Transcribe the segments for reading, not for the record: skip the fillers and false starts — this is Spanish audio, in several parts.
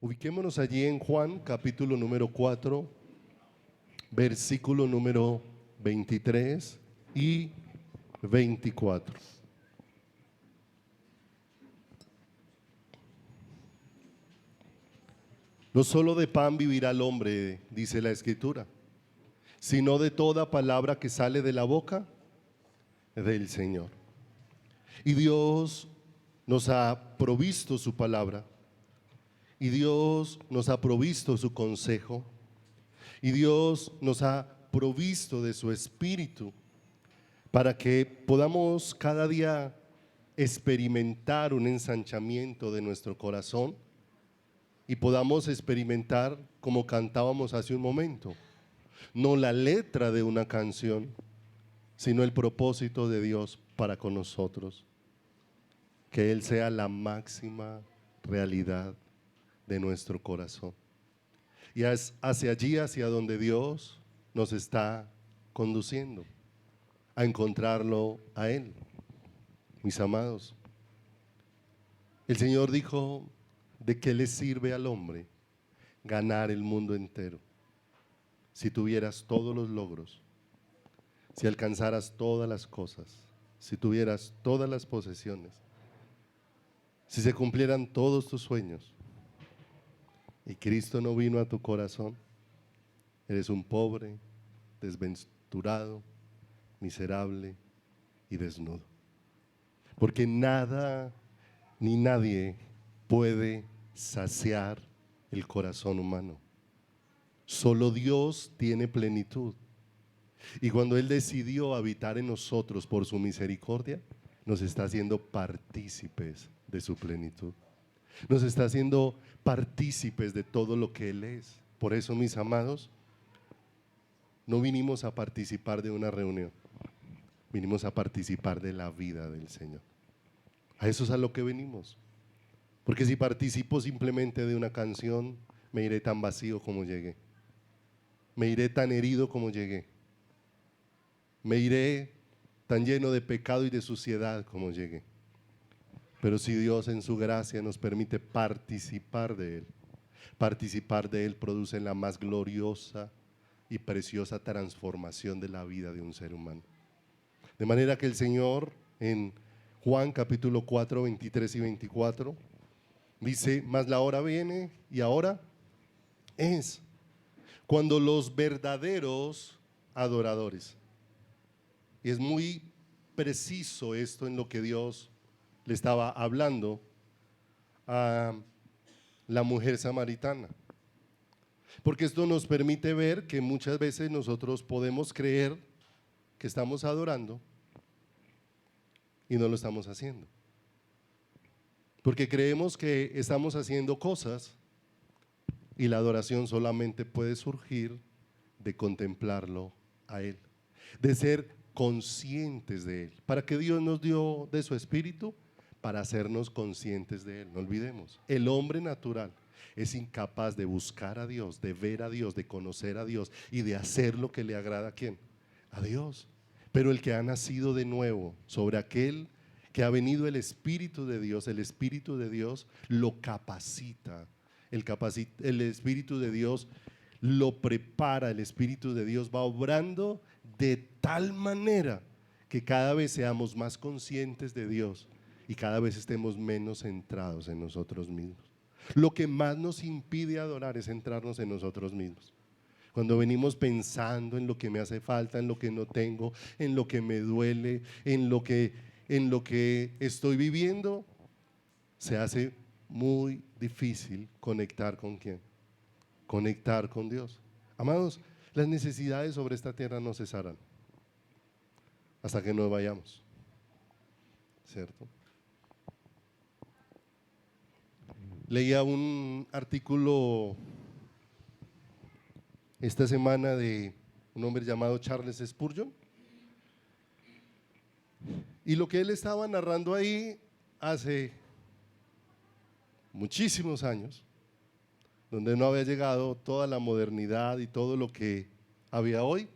Ubiquémonos allí en Juan, capítulo número 4, versículo número 23 y 24. No solo de pan vivirá el hombre, dice la Escritura, sino de toda palabra que sale de la boca del Señor. Y Dios nos ha provisto su palabra, y Dios nos ha provisto su consejo, y Dios nos ha provisto de su Espíritu para que podamos cada día experimentar un ensanchamiento de nuestro corazón y podamos experimentar, como cantábamos hace un momento, no la letra de una canción, sino el propósito de Dios para con nosotros. Que Él sea la máxima realidad de nuestro corazón. Y es hacia allí, hacia donde Dios nos está conduciendo, a encontrarlo a Él. Mis amados, el Señor dijo: ¿de qué le sirve al hombre ganar el mundo entero si tuvieras todos los logros, si alcanzaras todas las cosas, si tuvieras todas las posesiones, si se cumplieran todos tus sueños y Cristo no vino a tu corazón? Eres un pobre, desventurado, miserable y desnudo, porque nada ni nadie puede saciar el corazón humano. Solo Dios tiene plenitud. Y cuando Él decidió habitar en nosotros por su misericordia, nos está haciendo partícipes de su plenitud. Nos está haciendo partícipes de todo lo que Él es. Por eso, mis amados, no vinimos a participar de una reunión, vinimos a participar de la vida del Señor. A eso es a lo que venimos. Porque si participo simplemente de una canción, me iré tan vacío como llegué. Me iré tan herido como llegué. Me iré tan lleno de pecado y de suciedad como llegué. Pero si Dios en su gracia nos permite participar de Él produce la más gloriosa y preciosa transformación de la vida de un ser humano. De manera que el Señor en Juan capítulo 4, 23 y 24 dice: mas la hora viene y ahora es, cuando los verdaderos adoradores, y es muy preciso esto en lo que Dios le estaba hablando a la mujer samaritana, porque esto nos permite ver que muchas veces nosotros podemos creer que estamos adorando y no lo estamos haciendo, porque creemos que estamos haciendo cosas y la adoración solamente puede surgir de contemplarlo a Él, de ser conscientes de Él. ¿Para qué Dios nos dio de su Espíritu? Para hacernos conscientes de Él. No olvidemos, el hombre natural es incapaz de buscar a Dios, de ver a Dios, de conocer a Dios y de hacer lo que le agrada. ¿A quién? A Dios. Pero el que ha nacido de nuevo, sobre aquel que ha venido el Espíritu de Dios, el Espíritu de Dios lo capacita. El Espíritu de Dios lo prepara, el Espíritu de Dios va obrando de tal manera que cada vez seamos más conscientes de Dios y cada vez estemos menos centrados en nosotros mismos. Lo que más nos impide adorar es centrarnos en nosotros mismos. Cuando venimos pensando en lo que me hace falta, en lo que no tengo, en lo que me duele, en lo que estoy viviendo, se hace muy difícil conectar con ¿quién? Conectar con Dios. Amados, las necesidades sobre esta tierra no cesarán hasta que nos vayamos, ¿cierto? Leía un artículo esta semana de un hombre llamado Charles Spurgeon, y lo que él estaba narrando ahí hace muchísimos años, donde no había llegado toda la modernidad y todo lo que había hoy.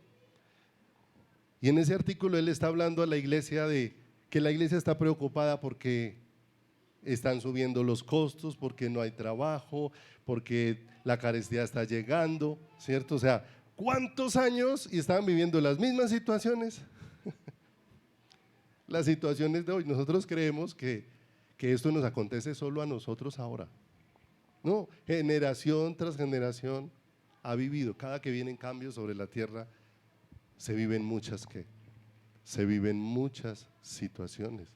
Y en ese artículo él está hablando a la iglesia de que la iglesia está preocupada porque están subiendo los costos, porque no hay trabajo, porque la carestía está llegando, ¿cierto? O sea, ¿cuántos años y estaban viviendo las mismas situaciones? Las situaciones de hoy. Nosotros creemos que esto nos acontece solo a nosotros ahora. No, generación tras generación ha vivido. Cada que vienen cambios sobre la tierra, se viven muchas situaciones.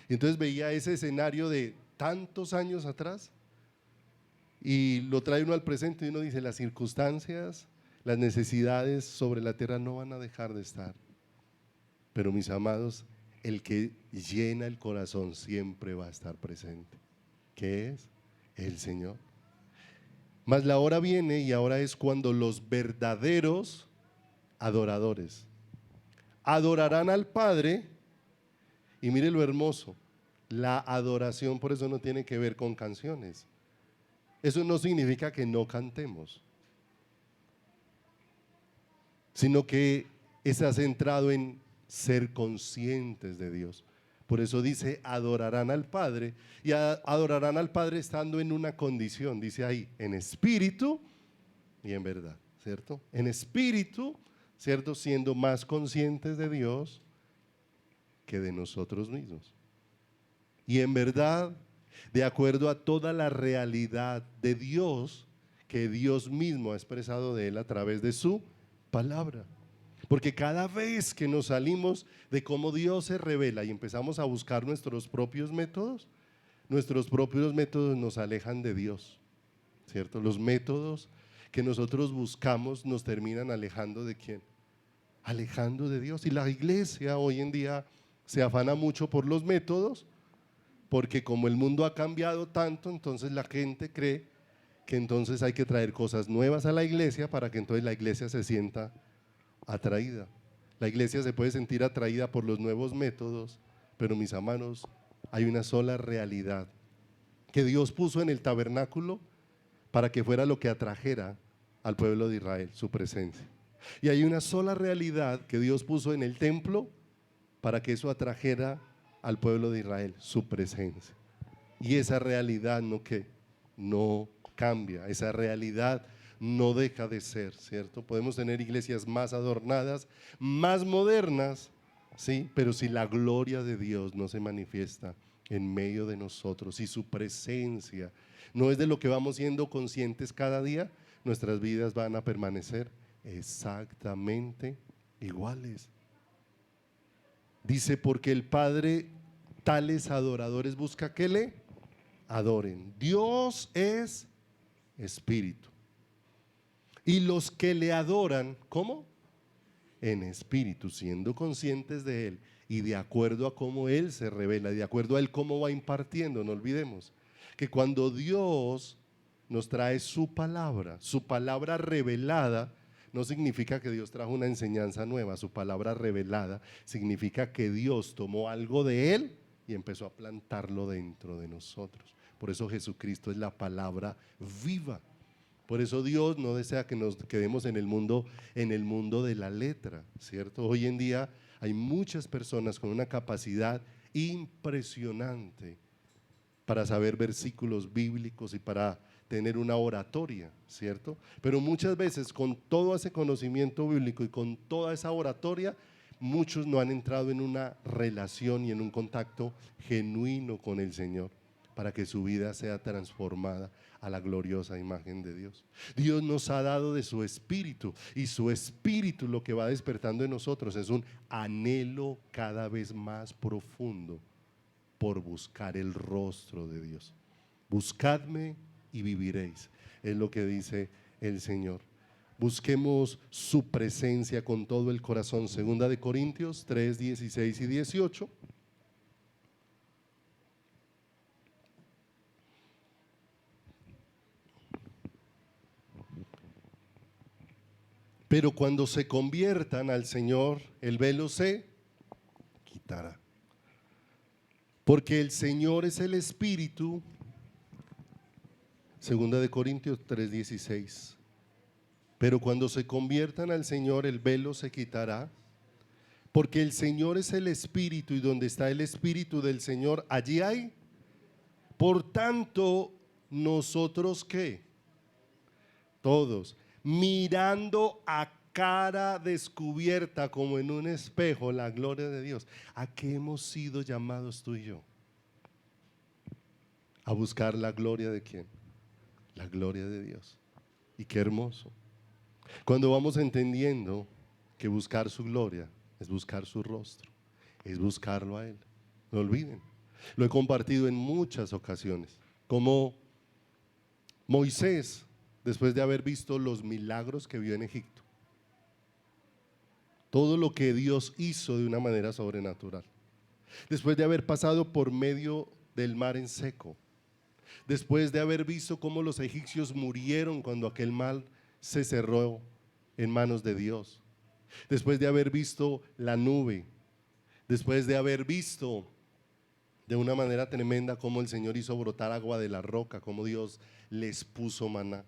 Y entonces veía ese escenario de tantos años atrás y lo trae uno al presente y uno dice, las circunstancias, las necesidades sobre la tierra no van a dejar de estar. Pero mis amados, el que llena el corazón siempre va a estar presente. ¿Qué es? El Señor. Mas la hora viene y ahora es cuando los verdaderos adoradores adorarán al Padre. Y mire lo hermoso, la adoración por eso no tiene que ver con canciones. Eso no significa que no cantemos, sino que está centrado en ser conscientes de Dios. Por eso dice, adorarán al Padre, y adorarán al Padre estando en una condición, dice ahí, en espíritu y en verdad, ¿cierto? En espíritu, ¿cierto? Siendo más conscientes de Dios que de nosotros mismos. Y en verdad, de acuerdo a toda la realidad de Dios, que Dios mismo ha expresado de Él a través de su palabra. Porque cada vez que nos salimos de cómo Dios se revela y empezamos a buscar nuestros propios métodos nos alejan de Dios, ¿cierto? Los métodos que nosotros buscamos nos terminan alejando ¿de quién? Alejando de Dios. Y la iglesia hoy en día se afana mucho por los métodos, porque como el mundo ha cambiado tanto, entonces la gente cree que entonces hay que traer cosas nuevas a la iglesia para que entonces la iglesia se sienta atraída. La iglesia se puede sentir atraída por los nuevos métodos, pero mis hermanos, hay una sola realidad que Dios puso en el tabernáculo para que fuera lo que atrajera al pueblo de Israel, su presencia. Y hay una sola realidad que Dios puso en el templo para que eso atrajera al pueblo de Israel, su presencia. Y esa realidad no cambia, esa realidad no deja de ser, ¿cierto? Podemos tener iglesias más adornadas, más modernas, ¿sí? Pero si la gloria de Dios no se manifiesta en medio de nosotros, si su presencia no es de lo que vamos siendo conscientes cada día, nuestras vidas van a permanecer exactamente iguales. Dice, porque el Padre tales adoradores busca que le adoren. Dios es espíritu. Y los que le adoran, ¿cómo? En espíritu, siendo conscientes de Él y de acuerdo a cómo Él se revela, de acuerdo a Él cómo va impartiendo. No olvidemos que cuando Dios nos trae su palabra revelada, no significa que Dios trajo una enseñanza nueva. Su palabra revelada significa que Dios tomó algo de Él y empezó a plantarlo dentro de nosotros. Por eso Jesucristo es la palabra viva. Por eso Dios no desea que nos quedemos en el mundo de la letra, ¿cierto? Hoy en día hay muchas personas con una capacidad impresionante para saber versículos bíblicos y para tener una oratoria, ¿cierto? Pero muchas veces con todo ese conocimiento bíblico y con toda esa oratoria, muchos no han entrado en una relación y en un contacto genuino con el Señor para que su vida sea transformada a la gloriosa imagen de Dios. Dios nos ha dado de su espíritu, y su espíritu lo que va despertando en nosotros es un anhelo cada vez más profundo por buscar el rostro de Dios. Buscadme y viviréis, es lo que dice el Señor. Busquemos su presencia con todo el corazón. Segunda de Corintios 3, 16 y 18. Pero cuando se conviertan al Señor, el velo se quitará. Porque el Señor es el Espíritu. Segunda de Corintios 3:16. Pero cuando se conviertan al Señor, el velo se quitará. Porque el Señor es el Espíritu, y donde está el Espíritu del Señor, allí hay Por tanto, nosotros ¿qué? Todos, mirando a cara descubierta como en un espejo la gloria de Dios. ¿A qué hemos sido llamados tú y yo? A buscar la gloria de ¿quién? La gloria de Dios. Y qué hermoso. Cuando vamos entendiendo que buscar su gloria es buscar su rostro, es buscarlo a Él. No olviden, lo he compartido en muchas ocasiones, como Moisés, después de haber visto los milagros que vio en Egipto, todo lo que Dios hizo de una manera sobrenatural, después de haber pasado por medio del mar en seco, después de haber visto cómo los egipcios murieron cuando aquel mar se cerró en manos de Dios, después de haber visto la nube, después de haber visto de una manera tremenda cómo el Señor hizo brotar agua de la roca, cómo Dios les puso maná,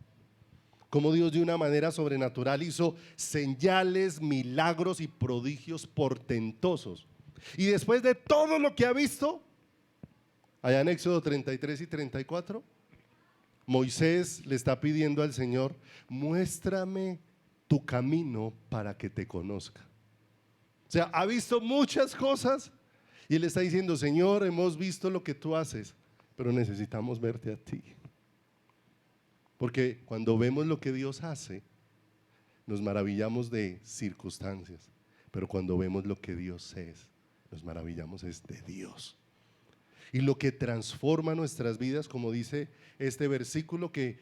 cómo Dios de una manera sobrenatural hizo señales, milagros y prodigios portentosos. Y después de todo lo que ha visto, allá en Éxodo 33 y 34, Moisés le está pidiendo al Señor: muéstrame tu camino para que te conozca. O sea, ha visto muchas cosas y él está diciendo: Señor, hemos visto lo que tú haces, pero necesitamos verte a ti. Porque cuando vemos lo que Dios hace, nos maravillamos de circunstancias, pero cuando vemos lo que Dios es, nos maravillamos es de Dios. Y lo que transforma nuestras vidas, como dice este versículo, que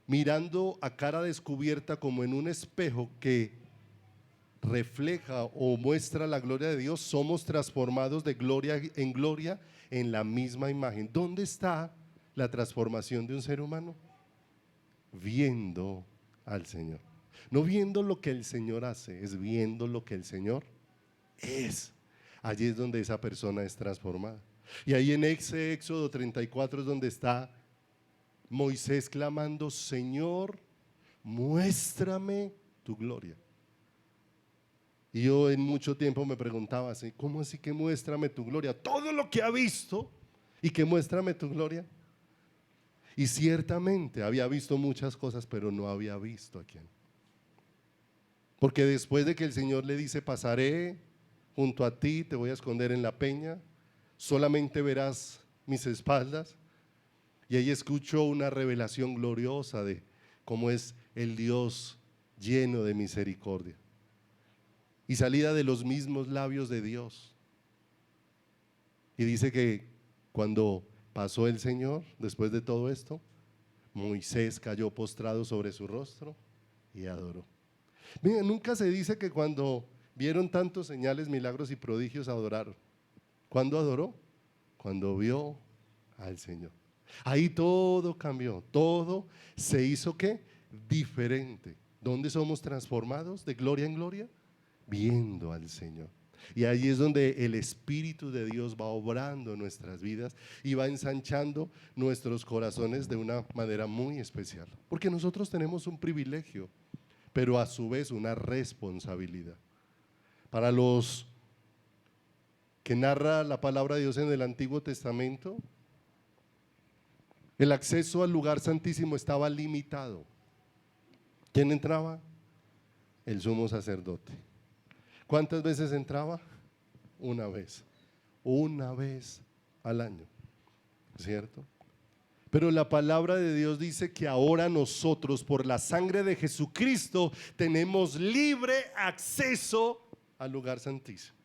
mirando a cara descubierta como en un espejo que refleja o muestra la gloria de Dios, somos transformados de gloria en gloria en la misma imagen. ¿Dónde está la transformación de un ser humano? Viendo al Señor. No viendo lo que el Señor hace, es viendo lo que el Señor es. Allí es donde esa persona es transformada. Y ahí en Éxodo 34 es donde está Moisés clamando: Señor, muéstrame tu gloria. Y yo en mucho tiempo me preguntaba así: ¿cómo así que muéstrame tu gloria? Todo lo que ha visto y que muéstrame tu gloria. Y ciertamente había visto muchas cosas, pero no había visto a quién. Porque después de que el Señor le dice: pasaré junto a ti, te voy a esconder en la peña, solamente verás mis espaldas. Y ahí escuchó una revelación gloriosa de cómo es el Dios lleno de misericordia. Y salida de los mismos labios de Dios. Y dice que cuando pasó el Señor, después de todo esto, Moisés cayó postrado sobre su rostro y adoró. Miren, nunca se dice que cuando vieron tantos señales, milagros y prodigios adoraron. ¿Cuándo adoró? Cuando vio al Señor. Ahí todo cambió, todo se hizo ¿qué? Diferente. ¿Dónde somos transformados de gloria en gloria? Viendo al Señor. Y ahí es donde el Espíritu de Dios va obrando en nuestras vidas y va ensanchando nuestros corazones de una manera muy especial. Porque nosotros tenemos un privilegio, pero a su vez una responsabilidad. Para los que narra la palabra de Dios en el Antiguo Testamento, el acceso al lugar santísimo estaba limitado. ¿Quién entraba? El sumo sacerdote. ¿Cuántas veces entraba? Una vez al año, ¿cierto? Pero la palabra de Dios dice que ahora nosotros, por la sangre de Jesucristo, tenemos libre acceso al lugar santísimo.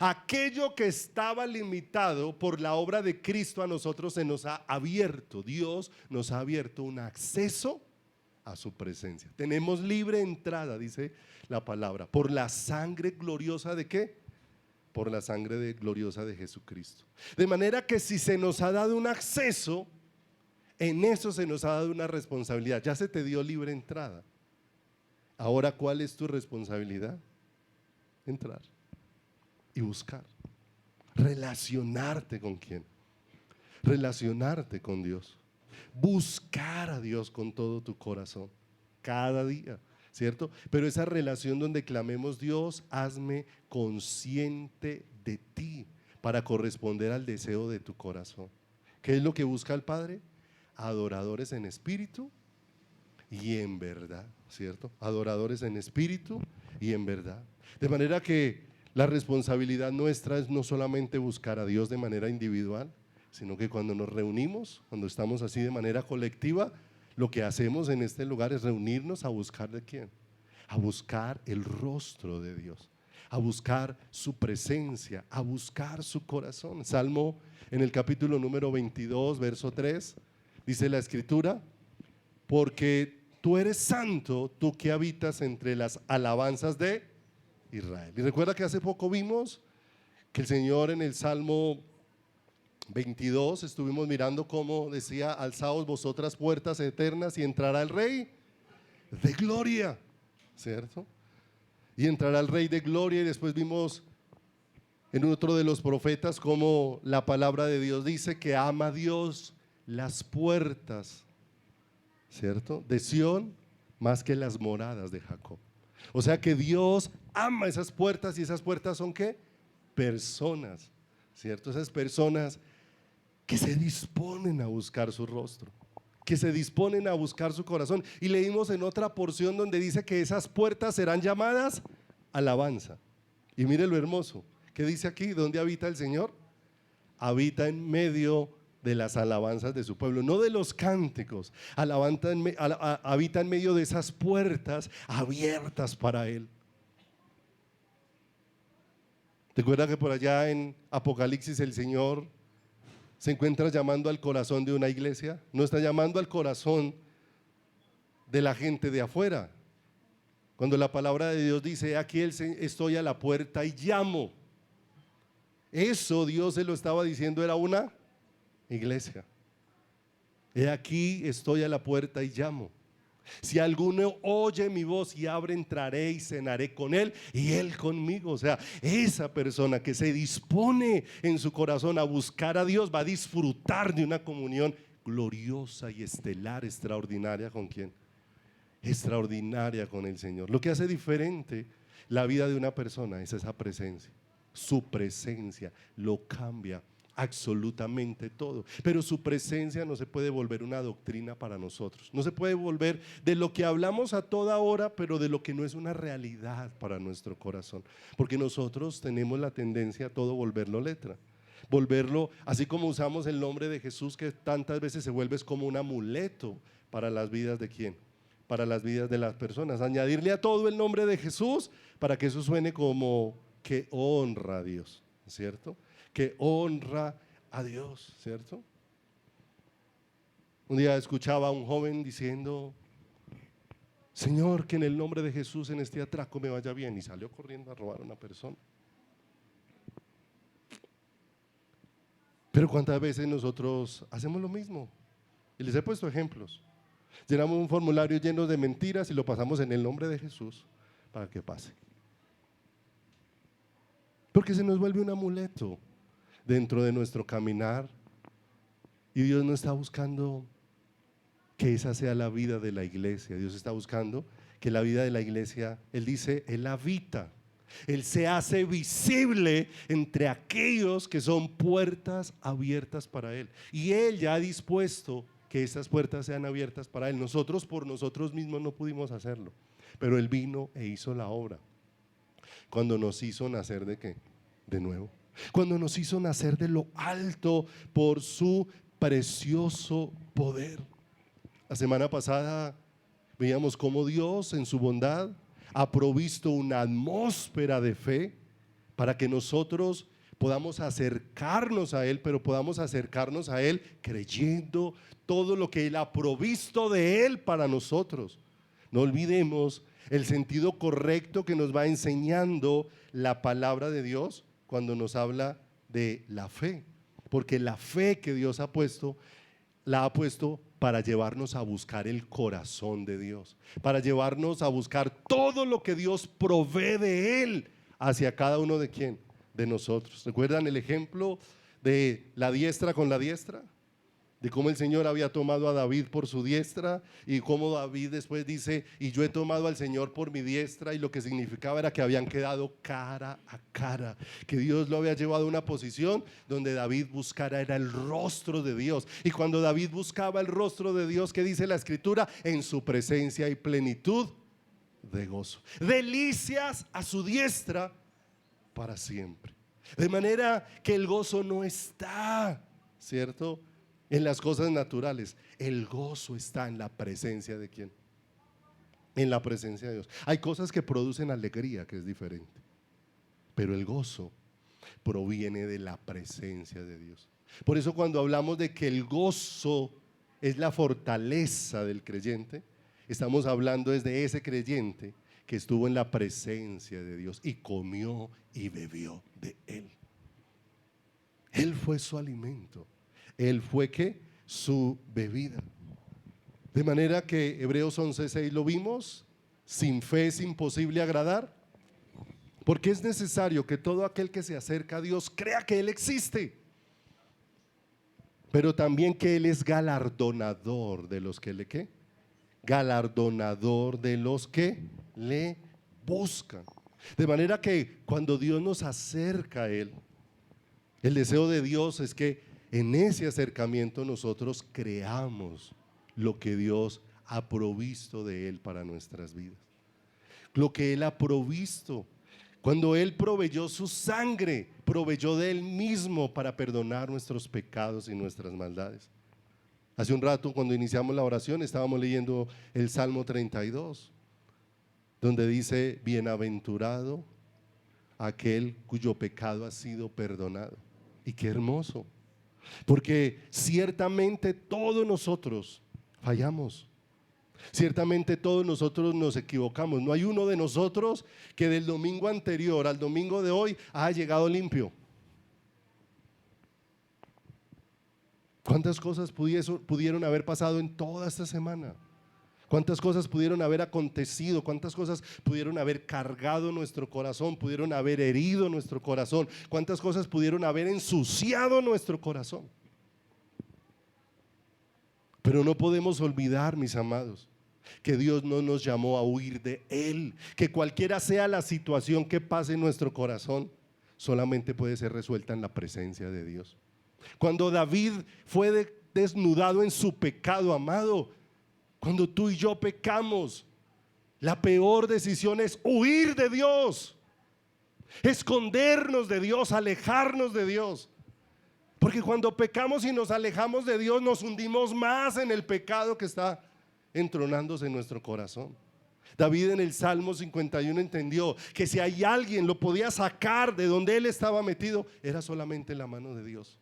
Aquello que estaba limitado por la obra de Cristo, a nosotros se nos ha abierto. Dios nos ha abierto un acceso a su presencia. Tenemos libre entrada, dice la palabra, por la sangre gloriosa ¿de qué? Por la sangre gloriosa de Jesucristo. De manera que si se nos ha dado un acceso, en eso se nos ha dado una responsabilidad. Ya se te dio libre entrada. Ahora, ¿cuál es tu responsabilidad? Entrar y buscar. Relacionarte con quién. Relacionarte con Dios. Buscar a Dios con todo tu corazón, cada día, ¿cierto? Pero esa relación donde clamemos: Dios, hazme consciente de ti, para corresponder al deseo de tu corazón. ¿Qué es lo que busca el Padre? Adoradores en espíritu y en verdad, ¿cierto? Adoradores en espíritu y en verdad. De manera que la responsabilidad nuestra es no solamente buscar a Dios de manera individual, sino que cuando nos reunimos, cuando estamos así de manera colectiva, lo que hacemos en este lugar es reunirnos a buscar ¿de quién? A buscar el rostro de Dios, a buscar su presencia, a buscar su corazón. Salmo en el capítulo número 22, verso 3, dice la escritura: porque tú eres santo, tú que habitas entre las alabanzas de Israel. Y recuerda que hace poco vimos que el Señor en el Salmo 22 estuvimos mirando cómo decía: alzaos vosotras puertas eternas y entrará el Rey de gloria, ¿cierto? Y entrará el Rey de gloria. Y después vimos en otro de los profetas cómo la palabra de Dios dice que ama a Dios las puertas, ¿cierto?, de Sión más que las moradas de Jacob. O sea que Dios ama esas puertas, y esas puertas son ¿qué? Personas, ¿cierto? Esas personas que se disponen a buscar su rostro, que se disponen a buscar su corazón. Y leímos en otra porción donde dice que esas puertas serán llamadas alabanza. Y mire lo hermoso, ¿qué dice aquí? ¿Dónde habita el Señor? Habita en medio de las alabanzas de su pueblo, no de los cánticos. Habita en medio de esas puertas abiertas para Él. ¿Te acuerdas que por allá en Apocalipsis el Señor se encuentra llamando al corazón de una iglesia? No está llamando al corazón de la gente de afuera. Cuando la palabra de Dios dice: aquí estoy a la puerta y llamo, eso Dios se lo estaba diciendo, era una iglesia. He aquí estoy a la puerta y llamo. Si alguno oye mi voz y abre, entraré y cenaré con él y él conmigo. O sea, esa persona que se dispone en su corazón a buscar a Dios va a disfrutar de una comunión gloriosa y estelar, extraordinaria. ¿Con quién? Extraordinaria con el Señor. Lo que hace diferente la vida de una persona es esa presencia. Su presencia lo cambia absolutamente todo. Pero su presencia no se puede volver una doctrina para nosotros. No se puede volver de lo que hablamos a toda hora, pero de lo que no es una realidad para nuestro corazón. Porque nosotros tenemos la tendencia a todo volverlo letra. Volverlo, así como usamos el nombre de Jesús, que tantas veces se vuelve como un amuleto para las vidas de ¿quién? Para las vidas de las personas. Añadirle a todo el nombre de Jesús para que eso suene como que honra a Dios, ¿cierto? Que honra a Dios, ¿cierto? Un día escuchaba a un joven diciendo: Señor, que en el nombre de Jesús en este atraco me vaya bien. Y salió corriendo a robar a una persona. Pero ¿cuántas veces nosotros hacemos lo mismo? Y les he puesto ejemplos. Llenamos un formulario lleno de mentiras y lo pasamos en el nombre de Jesús para que pase. Porque se nos vuelve un amuleto dentro de nuestro caminar, y Dios no está buscando que esa sea la vida de la iglesia. Dios está buscando que la vida de la iglesia, Él dice, Él habita, Él se hace visible entre aquellos que son puertas abiertas para Él, y Él ya ha dispuesto que esas puertas sean abiertas para Él. Nosotros por nosotros mismos no pudimos hacerlo, pero Él vino e hizo la obra cuando nos hizo nacer ¿de qué? De nuevo. Cuando nos hizo nacer de lo alto por su precioso poder. La semana pasada veíamos cómo Dios en su bondad ha provisto una atmósfera de fe para que nosotros podamos acercarnos a Él, pero podamos acercarnos a Él creyendo todo lo que Él ha provisto de Él para nosotros. No olvidemos el sentido correcto que nos va enseñando la palabra de Dios cuando nos habla de la fe, porque la fe que Dios ha puesto, la ha puesto para llevarnos a buscar el corazón de Dios, para llevarnos a buscar todo lo que Dios provee de Él hacia cada uno de ¿quién? De nosotros. ¿Recuerdan el ejemplo de la diestra con la diestra? de cómo el Señor había tomado a David por su diestra y cómo David después dice, y yo he tomado al Señor por mi diestra, y lo que significaba era que habían quedado cara a cara, que Dios lo había llevado a una posición donde David buscara era el rostro de Dios, y cuando David buscaba el rostro de Dios, ¿qué dice la Escritura? En su presencia hay plenitud de gozo, delicias a su diestra para siempre. De manera que el gozo no está, ¿cierto?, en las cosas naturales. El gozo está en la presencia de ¿quién? En la presencia de Dios. Hay cosas que producen alegría, que es diferente, pero el gozo proviene de la presencia de Dios. Por eso cuando hablamos de que el gozo es la fortaleza del creyente, estamos hablando desde ese creyente que estuvo en la presencia de Dios y comió y bebió de Él. Él fue su alimento. Él fue ¿qué? Su bebida. De manera que Hebreos 11:6 lo vimos, sin fe es imposible agradar, porque es necesario que todo aquel que se acerca a Dios crea que Él existe, pero también que Él es galardonador de los que le ¿qué? Galardonador de los que le buscan. De manera que cuando Dios nos acerca a Él, el deseo de Dios es que en ese acercamiento nosotros creamos lo que Dios ha provisto de Él para nuestras vidas, lo que Él ha provisto. Cuando Él proveyó su sangre, proveyó de Él mismo para perdonar nuestros pecados y nuestras maldades. Hace un rato, cuando iniciamos la oración, estábamos leyendo el Salmo 32, donde dice: bienaventurado aquel cuyo pecado ha sido perdonado. Y qué hermoso, porque ciertamente todos nosotros fallamos, ciertamente todos nosotros nos equivocamos. No hay uno de nosotros que del domingo anterior al domingo de hoy haya llegado limpio. ¿Cuántas cosas pudieron haber pasado en toda esta semana? ¿Cuántas cosas pudieron haber acontecido? ¿Cuántas cosas pudieron haber cargado nuestro corazón? ¿Pudieron haber herido nuestro corazón? ¿Cuántas cosas pudieron haber ensuciado nuestro corazón? Pero no podemos olvidar, mis amados, que Dios no nos llamó a huir de Él, que cualquiera sea la situación que pase en nuestro corazón, solamente puede ser resuelta en la presencia de Dios. Cuando David fue desnudado en su pecado, amado, cuando tú y yo pecamos, la peor decisión es huir de Dios, escondernos de Dios, alejarnos de Dios. Porque cuando pecamos y nos alejamos de Dios, nos hundimos más en el pecado que está entronándose en nuestro corazón. David en el Salmo 51 entendió que si hay alguien lo podía sacar de donde él estaba metido, era solamente la mano de Dios.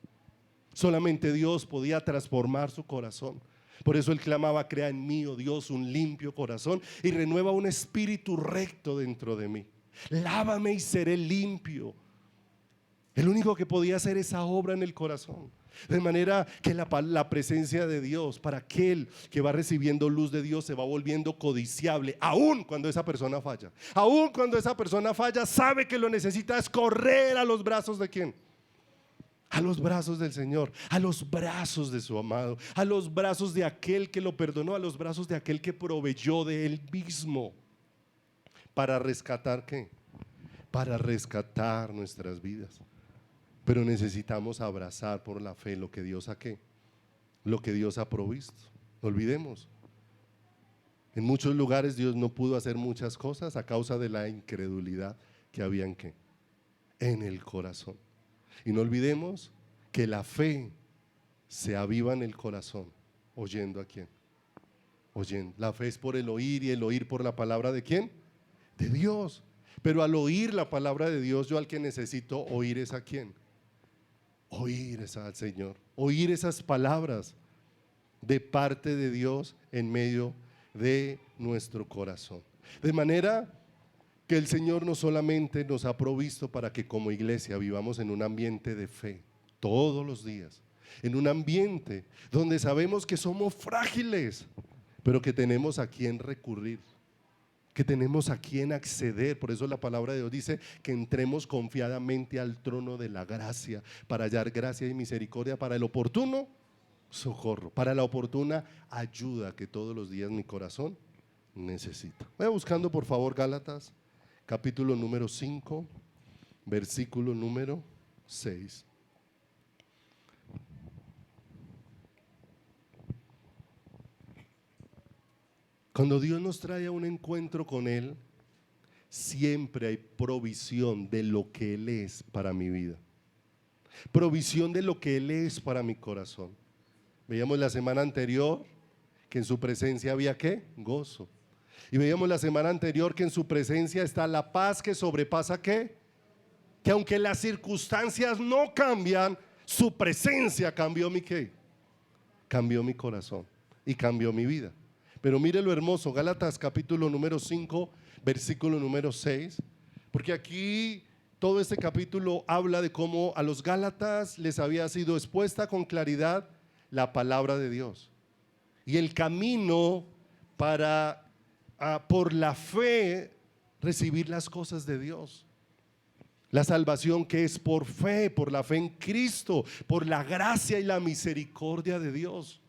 Solamente Dios podía transformar su corazón. Por eso él clamaba: crea en mí, oh Dios, un limpio corazón y renueva un espíritu recto dentro de mí. Lávame y seré limpio. El único que podía hacer esa obra en el corazón. De manera que la presencia de Dios, para aquel que va recibiendo luz de Dios, se va volviendo codiciable, aun cuando esa persona falla. Aun cuando esa persona falla, sabe que lo necesita es correr a los brazos de ¿quién? A los brazos del Señor, a los brazos de su amado, a los brazos de aquel que lo perdonó, a los brazos de aquel que proveyó de él mismo. ¿Para rescatar qué? Para rescatar nuestras vidas. Pero necesitamos abrazar por la fe lo que Dios ha ¿qué? Lo que Dios ha provisto. No olvidemos, en muchos lugares Dios no pudo hacer muchas cosas a causa de la incredulidad que había en ¿qué? En el corazón. Y no olvidemos que la fe se aviva en el corazón oyendo a ¿quién? Oyendo. La fe es por el oír y el oír por la palabra de ¿quién? De Dios. Pero al oír la palabra de Dios, yo al que necesito oír es a ¿quién? Oír es al Señor, oír esas palabras de parte de Dios en medio de nuestro corazón. De manera que el Señor no solamente nos ha provisto para que como iglesia vivamos en un ambiente de fe todos los días, en un ambiente donde sabemos que somos frágiles, pero que tenemos a quien recurrir, que tenemos a quien acceder. Por eso la palabra de Dios dice que entremos confiadamente al trono de la gracia para hallar gracia y misericordia para el oportuno socorro, para la oportuna ayuda que todos los días mi corazón necesita. Vaya buscando por favor Gálatas, capítulo número 5, versículo número 6. Cuando Dios nos trae a un encuentro con Él, siempre hay provisión de lo que Él es para mi vida, provisión de lo que Él es para mi corazón. Veíamos la semana anterior que en su presencia había ¿qué? Gozo. Y veíamos la semana anterior que en su presencia está la paz que sobrepasa ¿qué? Que aunque las circunstancias no cambian, su presencia cambió mi ¿qué? Cambió mi corazón y cambió mi vida. Pero mire lo hermoso, Gálatas capítulo número 5, versículo número 6, porque aquí todo este capítulo habla de cómo a los Gálatas les había sido expuesta con claridad la palabra de Dios y el camino para por la fe recibir las cosas de Dios. La salvación que es por fe, por la fe en Cristo, por la gracia y la misericordia de Dios.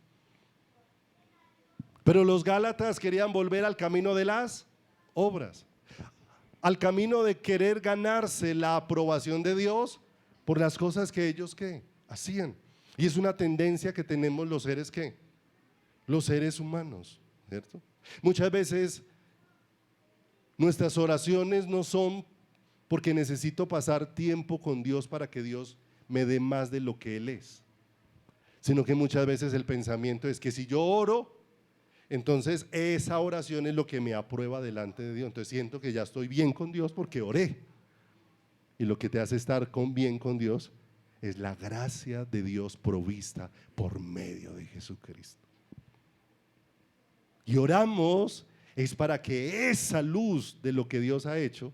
Pero los Gálatas querían volver al camino de las obras, al camino de querer ganarse la aprobación de Dios por las cosas que ellos ¿qué? Hacían. Y es una tendencia que tenemos los seres ¿qué? Los seres humanos, ¿cierto? Muchas veces nuestras oraciones no son porque necesito pasar tiempo con Dios para que Dios me dé más de lo que Él es, sino que muchas veces el pensamiento es que si yo oro, entonces esa oración es lo que me aprueba delante de Dios. Entonces siento que ya estoy bien con Dios porque oré. Y lo que te hace estar bien con Dios es la gracia de Dios provista por medio de Jesucristo. Y oramos es para que esa luz de lo que Dios ha hecho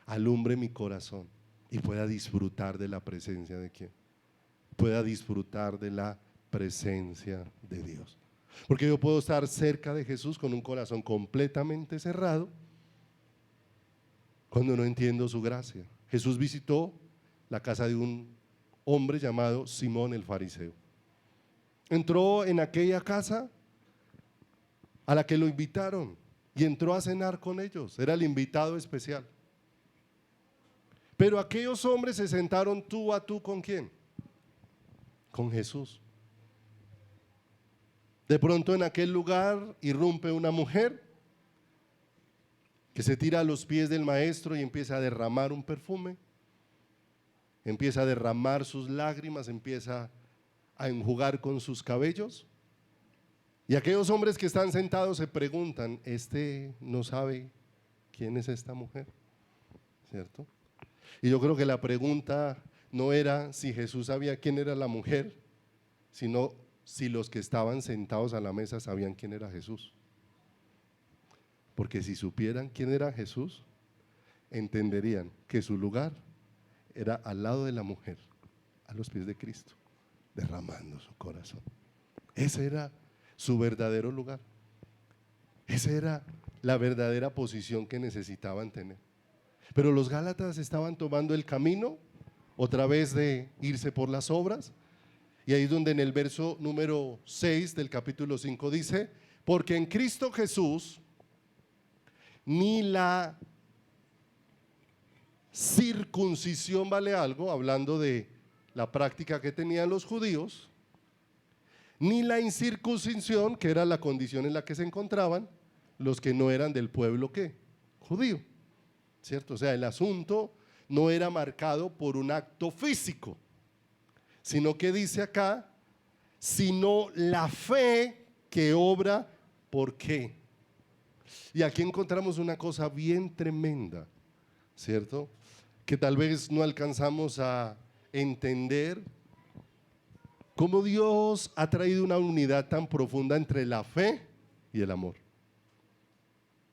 alumbre mi corazón y pueda disfrutar de la presencia de quién, pueda disfrutar de la presencia de Dios. Porque yo puedo estar cerca de Jesús con un corazón completamente cerrado cuando no entiendo su gracia. Jesús visitó la casa de un hombre llamado Simón el fariseo. Entró en aquella casa a la que lo invitaron y entró a cenar con ellos. Era el invitado especial. Pero aquellos hombres se sentaron tú a tú ¿con quién? Con Jesús. De pronto en aquel lugar irrumpe una mujer que se tira a los pies del maestro y empieza a derramar un perfume, empieza a derramar sus lágrimas, empieza a enjugar con sus cabellos. Y aquellos hombres que están sentados se preguntan, ¿este no sabe quién es esta mujer? ¿Cierto? Y yo creo que la pregunta no era si Jesús sabía quién era la mujer, sino si los que estaban sentados a la mesa sabían quién era Jesús. Porque si supieran quién era Jesús, entenderían que su lugar era al lado de la mujer, a los pies de Cristo, derramando su corazón. Ese era su verdadero lugar. Esa era la verdadera posición que necesitaban tener. Pero los Gálatas estaban tomando el camino otra vez de irse por las obras. Y ahí es donde en el verso número 6 del capítulo 5 dice, porque en Cristo Jesús ni la circuncisión vale algo, hablando de la práctica que tenían los judíos, ni la incircuncisión, que era la condición en la que se encontraban los que no eran del pueblo ¿qué? Judío, ¿cierto? O sea, el asunto no era marcado por un acto físico, sino que dice acá, sino la fe que obra por qué. Y aquí encontramos una cosa bien tremenda, ¿cierto? Que tal vez no alcanzamos a entender cómo Dios ha traído una unidad tan profunda entre la fe y el amor,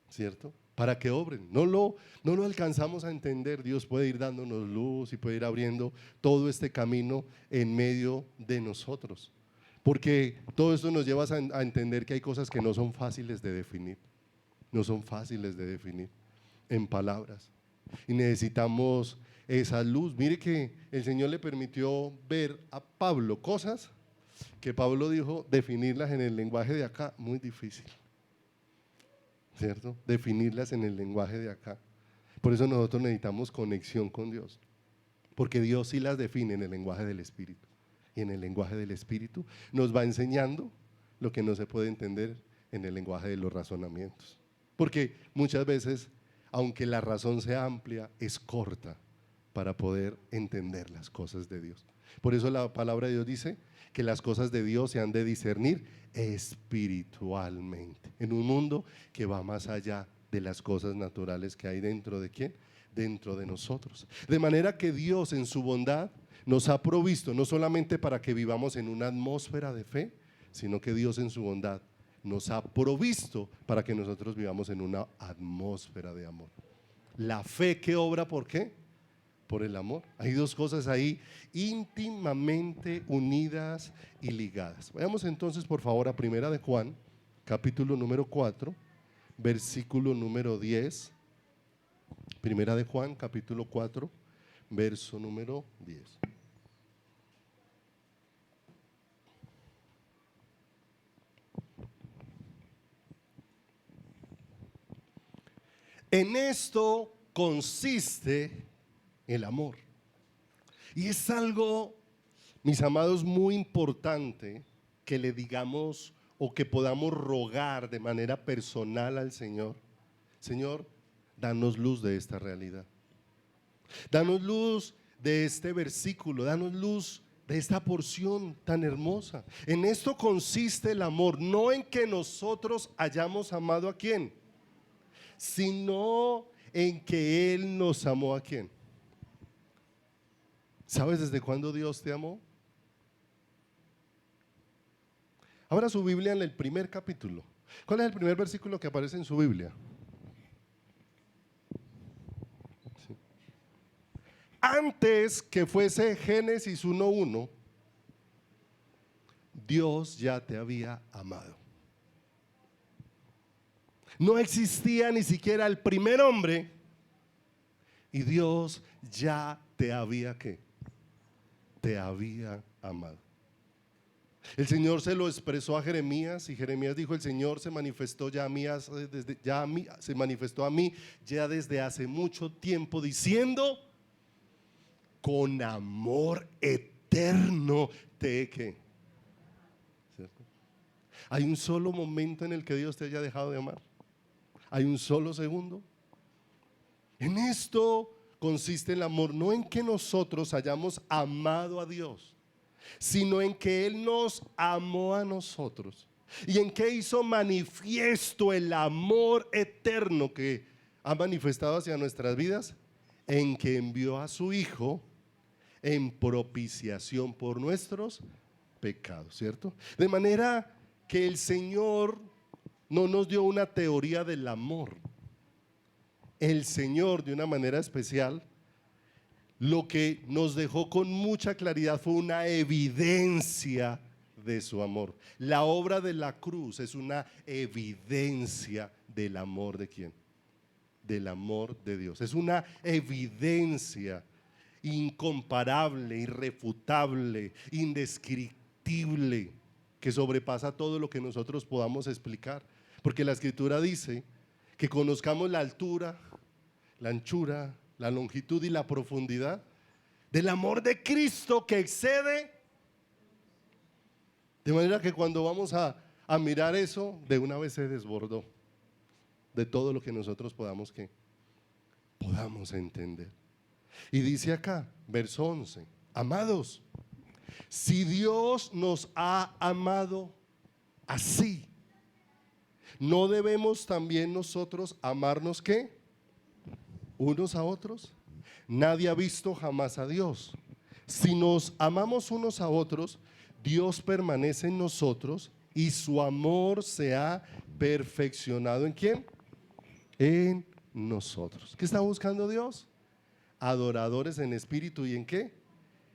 ¿cierto? Para que obren, no lo alcanzamos a entender. Dios puede ir dándonos luz y puede ir abriendo todo este camino en medio de nosotros, porque todo esto nos lleva a entender que hay cosas que no son fáciles de definir, no son fáciles de definir en palabras, y necesitamos esa luz. Mire que el Señor le permitió ver a Pablo cosas que Pablo dijo definirlas en el lenguaje de acá, muy difícil, ¿cierto? Definirlas en el lenguaje de acá. Por eso nosotros necesitamos conexión con Dios, porque Dios sí las define en el lenguaje del Espíritu. Y en el lenguaje del Espíritu nos va enseñando lo que no se puede entender en el lenguaje de los razonamientos. Porque muchas veces, aunque la razón sea amplia, es corta para poder entender las cosas de Dios. Por eso la palabra de Dios dice que las cosas de Dios se han de discernir espiritualmente, en un mundo que va más allá de las cosas naturales que hay dentro de ¿quién? Dentro de nosotros. De manera que Dios en su bondad nos ha provisto no solamente para que vivamos en una atmósfera de fe, sino que Dios en su bondad nos ha provisto para que nosotros vivamos en una atmósfera de amor. La fe que obra, ¿por qué? Por el amor. Hay dos cosas ahí íntimamente unidas y ligadas. Vayamos entonces por favor a Primera de Juan, capítulo número 4, versículo número 10. Primera de Juan, capítulo 4, verso número 10. En esto consiste el amor. Y es algo, mis amados, muy importante que le digamos o que podamos rogar de manera personal al Señor. Señor, danos luz de esta realidad. Danos luz de este versículo, danos luz de esta porción tan hermosa. En esto consiste el amor, no en que nosotros hayamos amado a quién, sino en que Él nos amó a quién. ¿Sabes desde cuándo Dios te amó? Abra su Biblia en el primer capítulo. ¿Cuál es el primer versículo que aparece en su Biblia? Sí. Antes que fuese Génesis 1:1, Dios ya te había amado. No existía ni siquiera el primer hombre y Dios ya te había ¿qué? Te había amado. El Señor se lo expresó a Jeremías y Jeremías dijo: el Señor se manifestó se manifestó a mí ya desde hace mucho tiempo, diciendo: con amor eterno te he ¿qué? ¿Cierto? Hay un solo momento en el que Dios te haya dejado de amar. Hay un solo segundo. En esto consiste el amor, no en que nosotros hayamos amado a Dios, sino en que Él nos amó a nosotros. ¿Y en qué hizo manifiesto el amor eterno que ha manifestado hacia nuestras vidas? En que envió a su Hijo en propiciación por nuestros pecados, ¿cierto? De manera que el Señor no nos dio una teoría del amor. El Señor, de una manera especial, lo que nos dejó con mucha claridad fue una evidencia de su amor. La obra de la cruz es una evidencia del amor de ¿quién? Del amor de Dios. Es una evidencia incomparable, irrefutable, indescriptible, que sobrepasa todo lo que nosotros podamos explicar. Porque la Escritura dice que conozcamos la altura, la anchura, la longitud y la profundidad del amor de Cristo que excede. De manera que cuando vamos a mirar eso, de una vez se desbordó de todo lo que nosotros podamos entender. Y dice acá, verso 11: amados, si Dios nos ha amado así, ¿no debemos también nosotros amarnos qué? Unos a otros. Nadie ha visto jamás a Dios. Si nos amamos unos a otros, Dios permanece en nosotros y su amor se ha perfeccionado ¿en quién? En nosotros. ¿Qué está buscando Dios? Adoradores en espíritu y ¿en qué?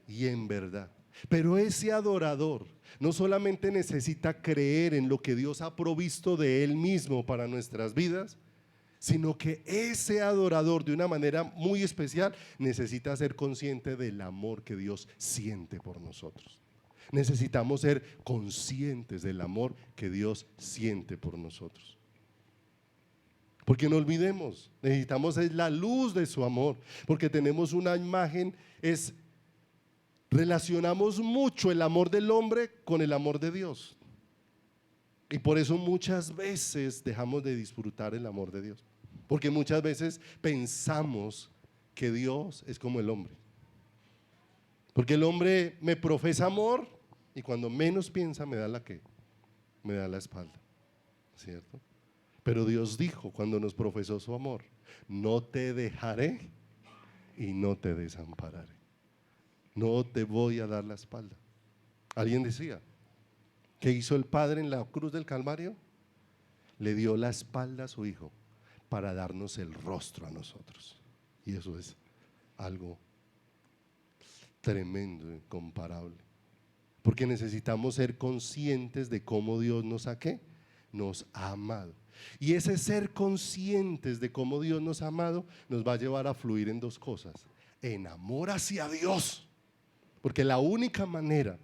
Y en verdad. Pero ese adorador no solamente necesita creer en lo que Dios ha provisto de Él mismo para nuestras vidas, sino que ese adorador, de una manera muy especial, necesita ser consciente del amor que Dios siente por nosotros. Necesitamos ser conscientes del amor que Dios siente por nosotros. Porque no olvidemos, necesitamos es la luz de su amor, porque tenemos una imagen, relacionamos mucho el amor del hombre con el amor de Dios. Y por eso muchas veces dejamos de disfrutar el amor de Dios. Porque muchas veces pensamos que Dios es como el hombre. Porque el hombre me profesa amor y cuando menos piensa me da me da la espalda, ¿cierto? Pero Dios dijo cuando nos profesó su amor: no te dejaré y no te desampararé. No te voy a dar la espalda. Alguien decía, ¿qué hizo el Padre en la cruz del Calvario? Le dio la espalda a su Hijo para darnos el rostro a nosotros. Y eso es algo tremendo, incomparable. Porque necesitamos ser conscientes de cómo Dios nos ha amado. Y ese ser conscientes de cómo Dios nos ha amado nos va a llevar a fluir en dos cosas: en amor hacia Dios, porque la única manera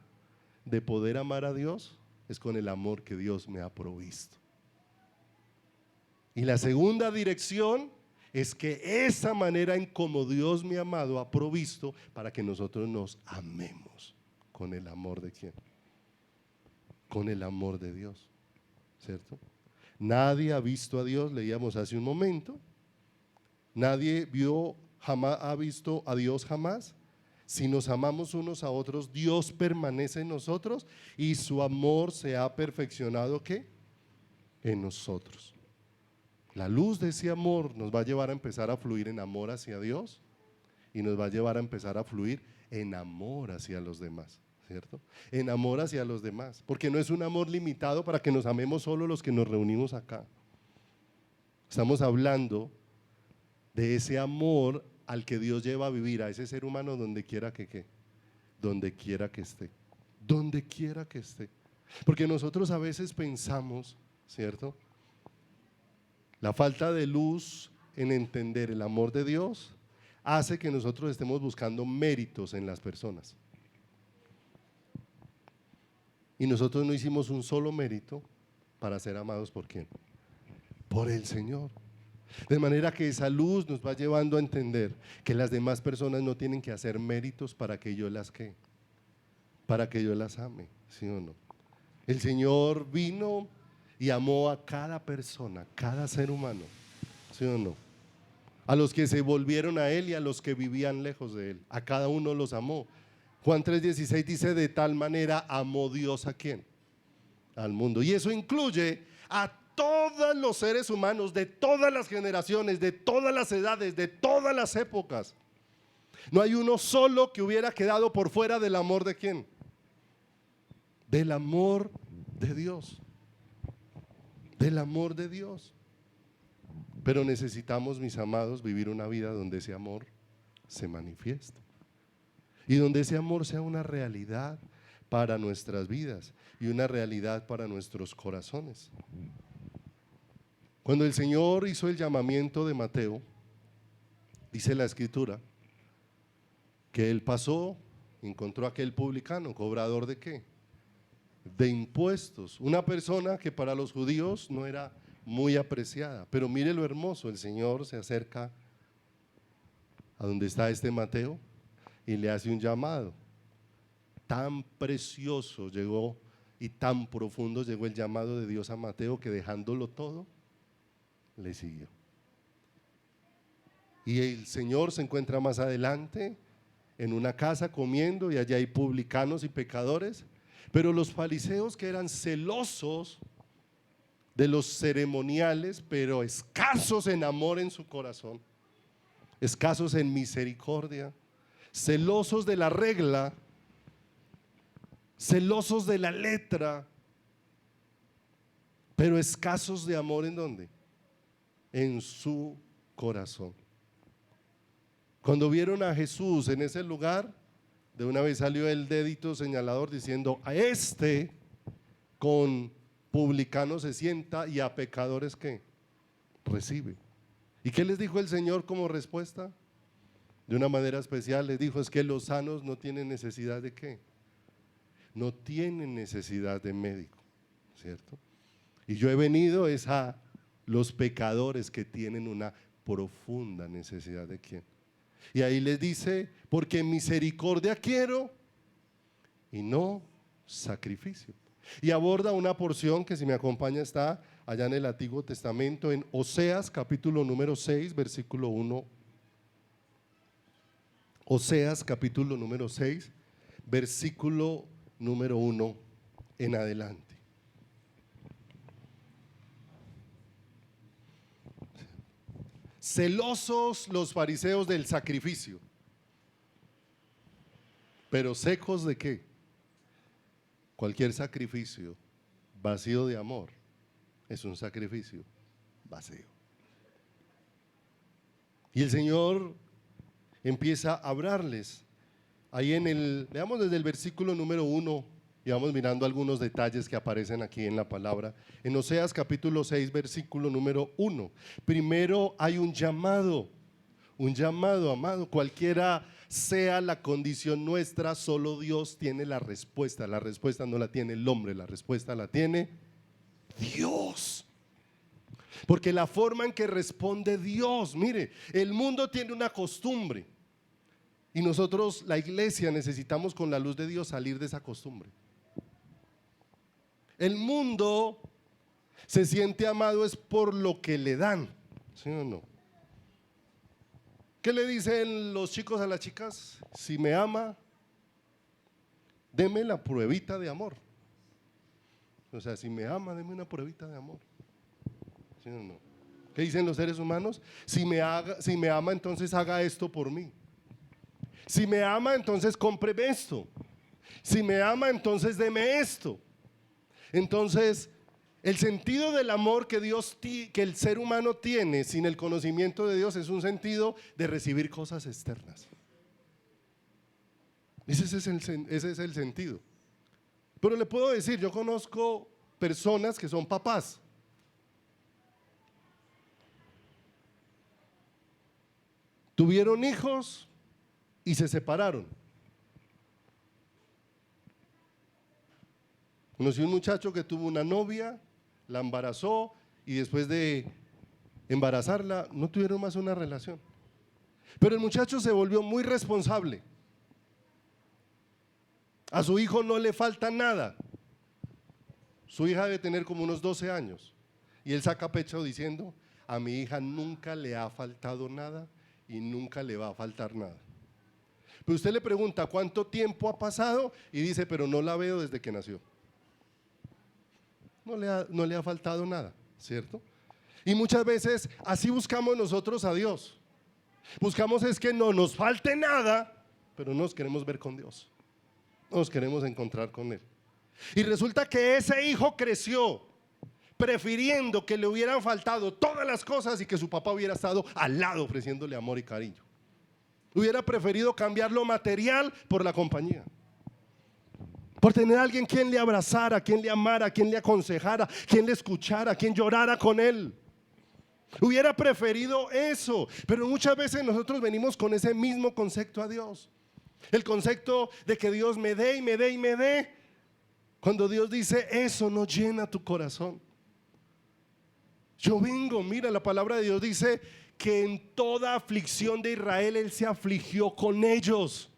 de poder amar a Dios es con el amor que Dios me ha provisto. Y la segunda dirección es que esa manera en como Dios me ha amado ha provisto para que nosotros nos amemos. ¿Con el amor de quién? Con el amor de Dios, ¿cierto? Nadie ha visto a Dios, leíamos hace un momento. Nadie ha visto a Dios jamás. Si nos amamos unos a otros, Dios permanece en nosotros y su amor se ha perfeccionado ¿qué? En nosotros. La luz de ese amor nos va a llevar a empezar a fluir en amor hacia Dios y nos va a llevar a empezar a fluir en amor hacia los demás, ¿cierto? En amor hacia los demás, porque no es un amor limitado para que nos amemos solo los que nos reunimos acá. Estamos hablando de ese amor al que Dios lleva a vivir a ese ser humano donde quiera donde quiera que esté, donde quiera que esté. Porque nosotros a veces pensamos, ¿cierto? La falta de luz en entender el amor de Dios hace que nosotros estemos buscando méritos en las personas. Y nosotros no hicimos un solo mérito para ser amados ¿por quién? Por el Señor. De manera que esa luz nos va llevando a entender que las demás personas no tienen que hacer méritos para que yo para que yo las ame, ¿sí o no? El Señor vino y amó a cada persona, cada ser humano, ¿sí o no? A los que se volvieron a Él y a los que vivían lejos de Él, a cada uno los amó. Juan 3:16 dice: de tal manera amó Dios ¿a quién? Al mundo. Y eso incluye a todos los seres humanos de todas las generaciones, de todas las edades, de todas las épocas. No hay uno solo que hubiera quedado por fuera del amor ¿de quién? Del amor de Dios. Del amor de Dios. Pero necesitamos, mis amados, vivir una vida donde ese amor se manifieste y donde ese amor sea una realidad para nuestras vidas y una realidad para nuestros corazones. Cuando el Señor hizo el llamamiento de Mateo, dice la Escritura que Él pasó, encontró a aquel publicano, cobrador ¿de qué? De impuestos, una persona que para los judíos no era muy apreciada. Pero mire lo hermoso, el Señor se acerca a donde está este Mateo y le hace un llamado. Tan precioso llegó y tan profundo llegó el llamado de Dios a Mateo que dejándolo todo, le siguió. Y el Señor se encuentra más adelante en una casa comiendo y allá hay publicanos y pecadores, pero los fariseos, que eran celosos de los ceremoniales, pero escasos en amor en su corazón, escasos en misericordia, celosos de la regla, celosos de la letra, pero escasos de amor ¿en dónde? En su corazón. Cuando vieron a Jesús en ese lugar, de una vez salió el dedito señalador diciendo: a este con publicanos se sienta y a pecadores ¿qué? Recibe. ¿Y qué les dijo el Señor como respuesta? De una manera especial les dijo: es que los sanos no tienen necesidad de ¿qué? no tienen necesidad de médico, ¿cierto? Y yo he venido es a los pecadores que tienen una profunda necesidad de quién. Y ahí les dice, porque misericordia quiero y no sacrificio. Y aborda una porción que, si me acompaña, está allá en el Antiguo Testamento, en Oseas capítulo número 6, versículo 1. Oseas capítulo número 6, versículo número 1 en adelante. Celosos los fariseos del sacrificio, pero secos ¿de qué? Cualquier sacrificio vacío de amor es un sacrificio vacío. Y el Señor empieza a hablarles ahí veamos desde el versículo número 1 y vamos mirando algunos detalles que aparecen aquí en la palabra. En Oseas capítulo 6, versículo número 1. Primero hay un llamado, amado, cualquiera sea la condición nuestra, solo Dios tiene la respuesta. La respuesta no la tiene el hombre, la respuesta la tiene Dios. Porque la forma en que responde Dios, mire, el mundo tiene una costumbre y nosotros, la iglesia, necesitamos con la luz de Dios salir de esa costumbre. El mundo se siente amado es por lo que le dan, ¿sí o no? ¿Qué le dicen los chicos a las chicas? Si me ama, deme la pruebita de amor. O sea, si me ama, deme una pruebita de amor. ¿Sí o no? ¿Qué dicen los seres humanos? Si me ama, entonces haga esto por mí. Si me ama, entonces cómpreme esto. Si me ama, entonces deme esto. Entonces, el sentido del amor que el ser humano tiene sin el conocimiento de Dios es un sentido de recibir cosas externas. Ese es el sentido. Pero le puedo decir, yo conozco personas que son papás. Tuvieron hijos y se separaron. Conocí un muchacho que tuvo una novia, la embarazó y después de embarazarla no tuvieron más una relación. Pero el muchacho se volvió muy responsable. A su hijo no le falta nada. Su hija debe tener como unos 12 años. Y él saca pecho diciendo, a mi hija nunca le ha faltado nada y nunca le va a faltar nada. Pero usted le pregunta, ¿cuánto tiempo ha pasado? Y dice, pero no la veo desde que nació. No le ha faltado nada, ¿cierto? Y muchas veces así buscamos nosotros a Dios. Buscamos es que no nos falte nada, pero no nos queremos ver con Dios. No nos queremos encontrar con Él. Y resulta que ese hijo creció prefiriendo que le hubieran faltado todas las cosas y que su papá hubiera estado al lado ofreciéndole amor y cariño. Hubiera preferido cambiar lo material por la compañía, por tener a alguien quien le abrazara, quien le amara, quien le aconsejara, quien le escuchara, quien llorara con él. Hubiera preferido eso. Pero muchas veces nosotros venimos con ese mismo concepto a Dios. El concepto de que Dios me dé y me dé y me dé. Cuando Dios dice, eso no llena tu corazón. Yo vengo, mira, la palabra de Dios dice que en toda aflicción de Israel Él se afligió con ellos.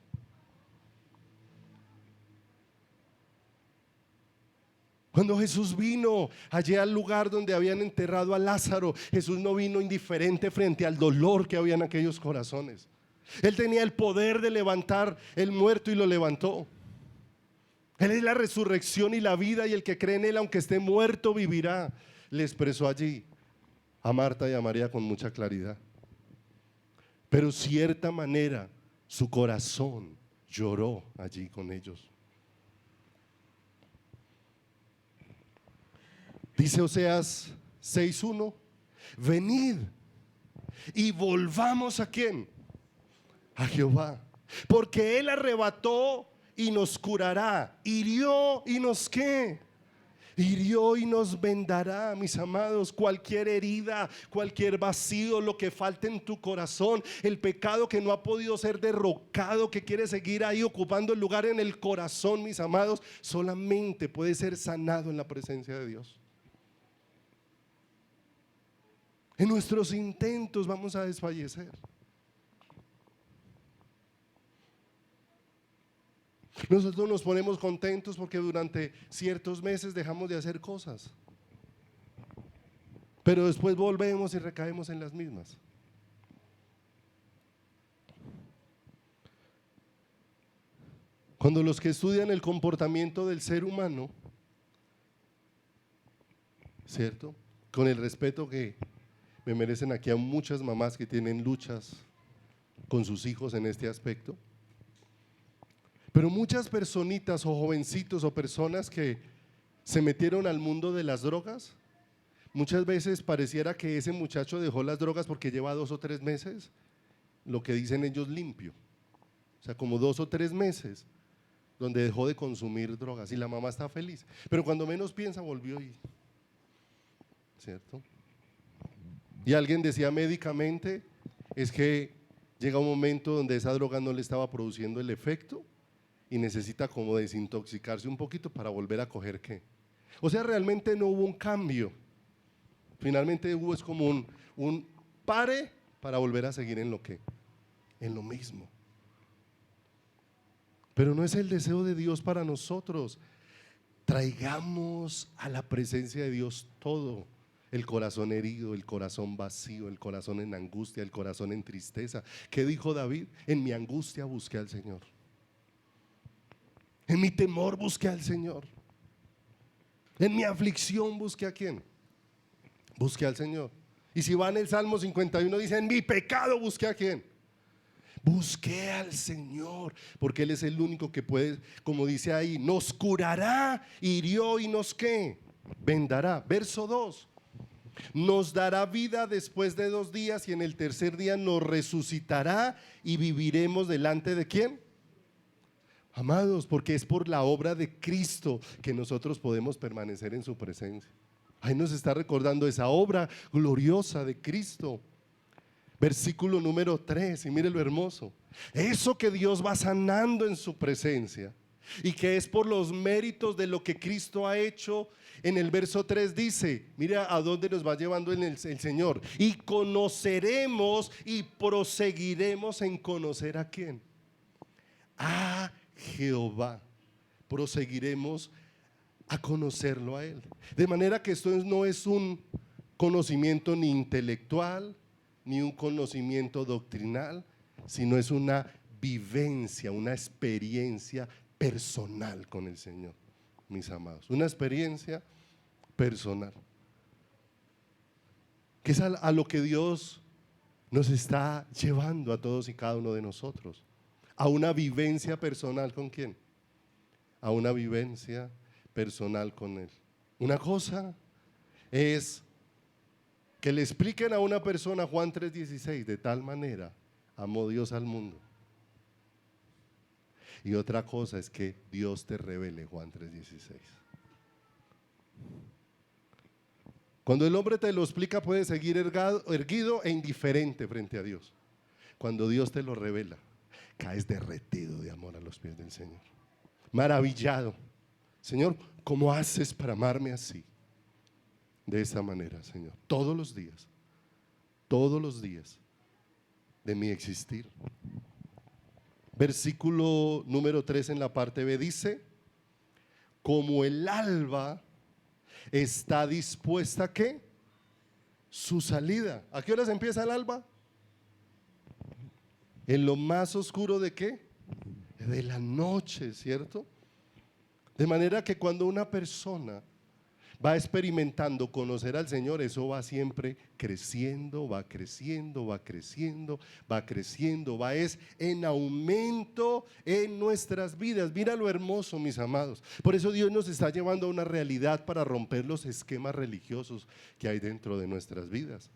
Cuando Jesús vino allí al lugar donde habían enterrado a Lázaro, Jesús no vino indiferente frente al dolor que había en aquellos corazones. Él tenía el poder de levantar el muerto y lo levantó. Él es la resurrección y la vida, y el que cree en Él, aunque esté muerto, vivirá. Le expresó allí a Marta y a María con mucha claridad. Pero cierta manera su corazón lloró allí con ellos. Dice Oseas 6:1, venid y volvamos ¿a quién? A Jehová, porque Él arrebató y nos curará, hirió y nos ¿qué? Hirió y nos vendará, mis amados. Cualquier herida, cualquier vacío, lo que falte en tu corazón, el pecado que no ha podido ser derrocado, que quiere seguir ahí ocupando el lugar en el corazón, mis amados, solamente puede ser sanado en la presencia de Dios. En nuestros intentos vamos a desfallecer. Nosotros nos ponemos contentos porque durante ciertos meses dejamos de hacer cosas, pero después volvemos y recaemos en las mismas. Cuando los que estudian el comportamiento del ser humano, ¿cierto? Con el respeto que me merecen aquí a muchas mamás que tienen luchas con sus hijos en este aspecto, pero muchas personitas o jovencitos o personas que se metieron al mundo de las drogas, muchas veces pareciera que ese muchacho dejó las drogas porque lleva 2 o 3 meses, lo que dicen ellos limpio, o sea, como 2 o 3 meses donde dejó de consumir drogas y la mamá está feliz, pero cuando menos piensa volvió y, ¿cierto? Y alguien decía médicamente, es que llega un momento donde esa droga no le estaba produciendo el efecto y necesita como desintoxicarse un poquito para volver a coger qué. O sea, realmente no hubo un cambio. Finalmente hubo es como un pare para volver a seguir en lo que, en lo mismo. Pero no es el deseo de Dios para nosotros. Traigamos a la presencia de Dios todo. El corazón herido, el corazón vacío, el corazón en angustia, el corazón en tristeza. ¿Qué dijo David? En mi angustia busqué al Señor. En mi temor busqué al Señor. En mi aflicción busqué a quién. Busqué al Señor. Y si va en el Salmo 51 dice, en mi pecado busqué a quién. Busqué al Señor, porque Él es el único que puede, como dice ahí, nos curará, hirió y nos ¿qué? Vendará. Verso 2. Nos dará vida después de 2 días y en el tercer día nos resucitará y viviremos delante de ¿quién? Amados, porque es por la obra de Cristo que nosotros podemos permanecer en su presencia. Ahí nos está recordando esa obra gloriosa de Cristo. Versículo número 3, y mire lo hermoso. Eso que Dios va sanando en su presencia y que es por los méritos de lo que Cristo ha hecho. En el verso 3 dice, mira a dónde nos va llevando el Señor. Y conoceremos y proseguiremos en conocer a quién. A Jehová. Proseguiremos a conocerlo a Él. De manera que esto no es un conocimiento ni intelectual, ni un conocimiento doctrinal, sino es una vivencia, una experiencia personal con el Señor, mis amados. Una experiencia personal. Que es a lo que Dios nos está llevando a todos y cada uno de nosotros. A una vivencia personal ¿con quién? A una vivencia personal con Él. Una cosa es que le expliquen a una persona Juan 3:16, de tal manera amó Dios al mundo. Y otra cosa es que Dios te revele Juan 3:16. Cuando el hombre te lo explica puede seguir erguido e indiferente frente a Dios. Cuando Dios te lo revela, caes derretido de amor a los pies del Señor, maravillado. Señor, ¿cómo haces para amarme así? De esa manera, Señor, todos los días de mi existir. Versículo número 3 en la parte B dice, como el alba está dispuesta, ¿qué? Su salida. ¿A qué horas empieza el alba? En lo más oscuro ¿de qué? De la noche, ¿cierto? De manera que cuando una persona va experimentando conocer al Señor, eso va siempre creciendo, va creciendo, va creciendo, va creciendo, va es en aumento en nuestras vidas. Mira lo hermoso, mis amados. Por eso Dios nos está llevando a una realidad para romper los esquemas religiosos que hay dentro de nuestras vidas.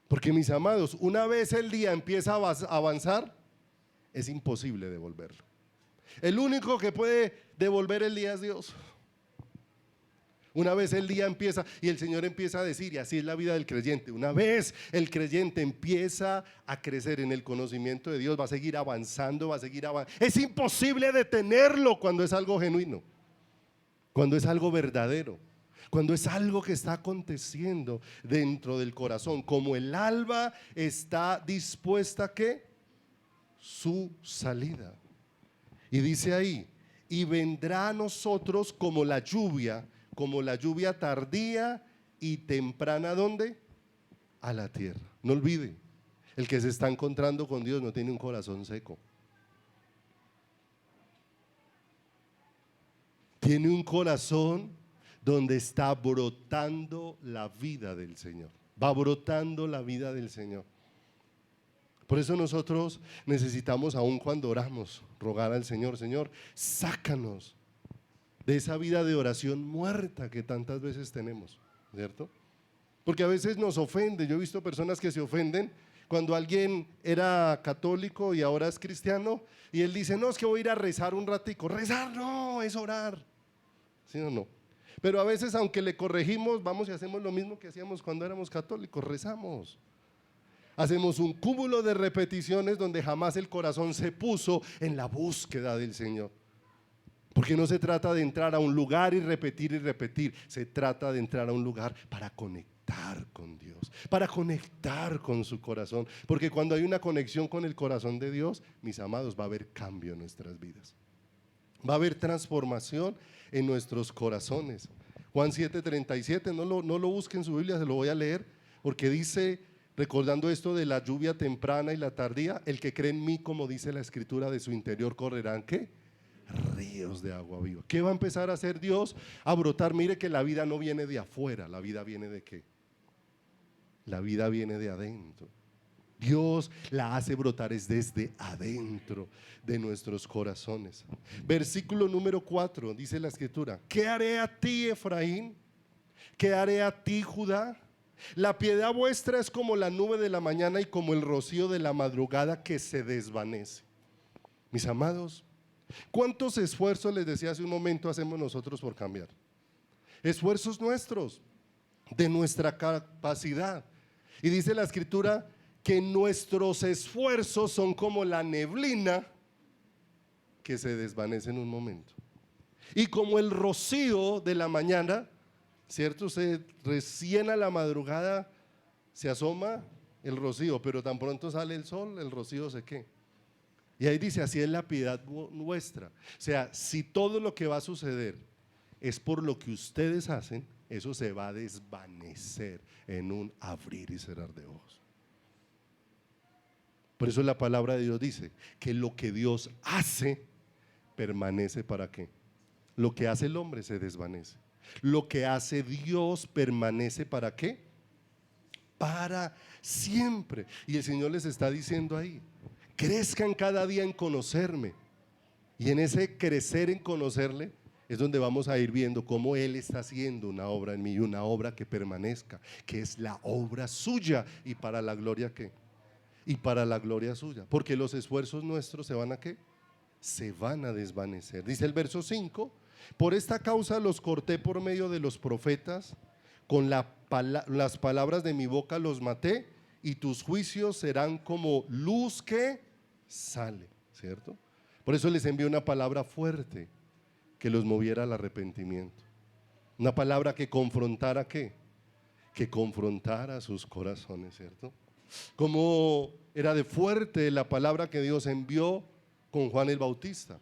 Porque, mis amados, una vez el día empieza a avanzar, es imposible devolverlo. El único que puede devolver el día es Dios. Una vez el día empieza y el Señor empieza a decir, y así es la vida del creyente, una vez el creyente empieza a crecer en el conocimiento de Dios, va a seguir avanzando, va a seguir avanzando. Es imposible detenerlo cuando es algo genuino, cuando es algo verdadero, cuando es algo que está aconteciendo dentro del corazón, como el alba está dispuesta a ¿qué? Su salida. Y dice ahí, y vendrá a nosotros como la lluvia tardía y temprana, ¿dónde? A la tierra. No olvide, el que se está encontrando con Dios no tiene un corazón seco. Tiene un corazón donde está brotando la vida del Señor. Va brotando la vida del Señor. Por eso nosotros necesitamos, aun cuando oramos, rogar al Señor, Señor, sácanos de esa vida de oración muerta que tantas veces tenemos, ¿cierto? Porque a veces nos ofende. Yo he visto personas que se ofenden cuando alguien era católico y ahora es cristiano y él dice, no, es que voy a ir a rezar un ratico. Rezar no, es orar, ¿sí o no? Pero a veces, aunque le corregimos, vamos y hacemos lo mismo que hacíamos cuando éramos católicos, rezamos. Hacemos un cúmulo de repeticiones donde jamás el corazón se puso en la búsqueda del Señor. Porque no se trata de entrar a un lugar y repetir, se trata de entrar a un lugar para conectar con Dios, para conectar con su corazón. Porque cuando hay una conexión con el corazón de Dios, mis amados, va a haber cambio en nuestras vidas. Va a haber transformación en nuestros corazones. Juan 7:37, no lo busquen en su Biblia, se lo voy a leer, porque dice, recordando esto de la lluvia temprana y la tardía, el que cree en mí, como dice la escritura, de su interior correrán, ¿qué? Ríos de agua viva. ¿Qué va a empezar a hacer Dios? A brotar. Mire que la vida no viene de afuera, la vida viene de ¿qué? La vida viene de adentro. Dios la hace brotar es desde adentro de nuestros corazones. Versículo número 4 dice la escritura, ¿qué haré a ti, Efraín? ¿Qué haré a ti, Judá? La piedad vuestra es como la nube de la mañana y como el rocío de la madrugada que se desvanece. Mis amados, ¿cuántos esfuerzos, les decía hace un momento, hacemos nosotros por cambiar? Esfuerzos nuestros, de nuestra capacidad. Y dice la escritura que nuestros esfuerzos son como la neblina que se desvanece en un momento. Y como el rocío de la mañana, ¿cierto? Usted recién a la madrugada se asoma el rocío, pero tan pronto sale el sol, el rocío se ¿qué? Y ahí dice, así es la piedad nuestra. O sea, si todo lo que va a suceder es por lo que ustedes hacen, eso se va a desvanecer en un abrir y cerrar de ojos. Por eso la palabra de Dios dice que lo que Dios hace permanece ¿para qué? Lo que hace el hombre se desvanece. Lo que hace Dios permanece ¿para qué? Para siempre. Y el Señor les está diciendo ahí, crezcan cada día en conocerme. Y en ese crecer en conocerle es donde vamos a ir viendo cómo Él está haciendo una obra en mí, una obra que permanezca, que es la obra suya y para la gloria ¿qué? Y para la gloria suya, porque los esfuerzos nuestros se van a ¿qué? Se van a desvanecer. Dice el verso 5, por esta causa los corté por medio de los profetas, con las palabras de mi boca los maté, y tus juicios serán como luz que sale, ¿cierto? Por eso les envié una palabra fuerte que los moviera al arrepentimiento, una palabra que confrontara ¿qué? Que confrontara sus corazones, ¿cierto? Como era de fuerte la palabra que Dios envió con Juan el Bautista,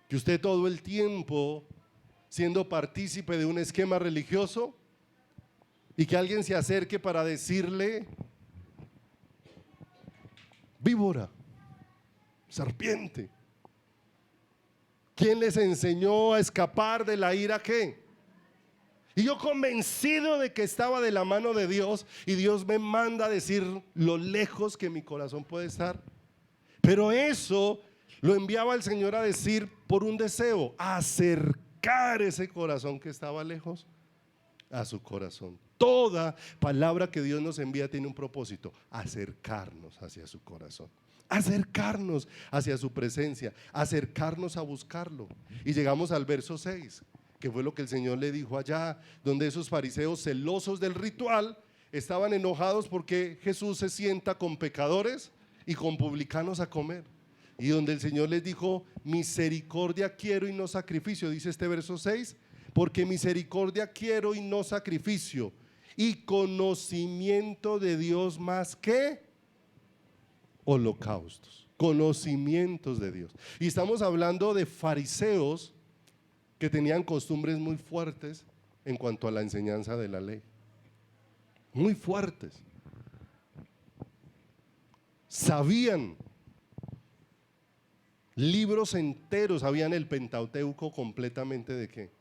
que usted todo el tiempo siendo partícipe de un esquema religioso y que alguien se acerque para decirle víbora, serpiente. ¿Quién les enseñó a escapar de la ira qué? Y yo convencido de que estaba de la mano de Dios, y Dios me manda a decir lo lejos que mi corazón puede estar. Pero eso lo enviaba el Señor a decir por un deseo, acercar ese corazón que estaba lejos a su corazón. Toda palabra que Dios nos envía tiene un propósito, acercarnos hacia su corazón. acercarnos hacia su presencia, acercarnos a buscarlo. Y llegamos al verso 6, que fue lo que el Señor le dijo allá, donde esos fariseos celosos del ritual estaban enojados porque Jesús se sienta con pecadores y con publicanos a comer. Y donde el Señor les dijo: misericordia quiero y no sacrificio, dice este verso 6, porque misericordia quiero y no sacrificio, y conocimiento de Dios más que holocaustos, conocimientos de Dios. Y estamos hablando de fariseos que tenían costumbres muy fuertes en cuanto a la enseñanza de la ley, muy fuertes. Sabían libros enteros, sabían el Pentateuco completamente de qué,